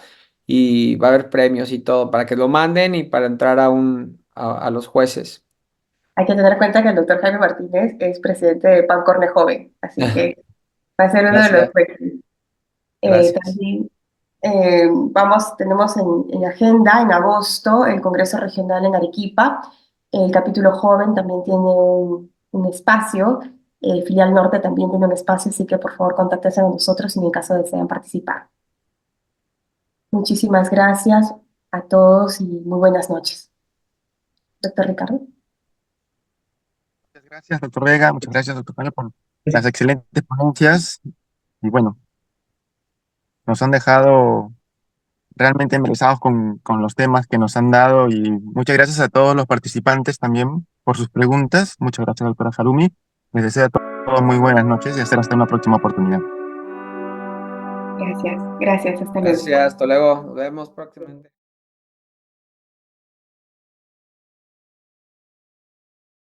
y va a haber premios y todo para que lo manden y para entrar a los jueces. Hay que tener en cuenta que el doctor Jaime Martínez es presidente de Pancorne Joven, así que va a ser uno de los Gracias, jueces. gracias. También tenemos en agenda en agosto el Congreso Regional en Arequipa. El capítulo joven también tiene un espacio El filial norte también tiene un espacio, así que por favor contáctense con nosotros si en el caso desean participar. Muchísimas gracias a todos y muy buenas noches. Doctor Ricardo. Muchas gracias, doctor Vega. Muchas gracias, doctor Mario, por las excelentes ponencias. Y bueno, nos han dejado realmente embelesados con los temas que nos han dado. Y muchas gracias a todos los participantes también por sus preguntas. Muchas gracias, doctora Harumi. Les deseo a todos muy buenas noches y hasta una próxima oportunidad. Gracias, gracias, hasta luego. Gracias, hasta luego. Nos vemos próximamente.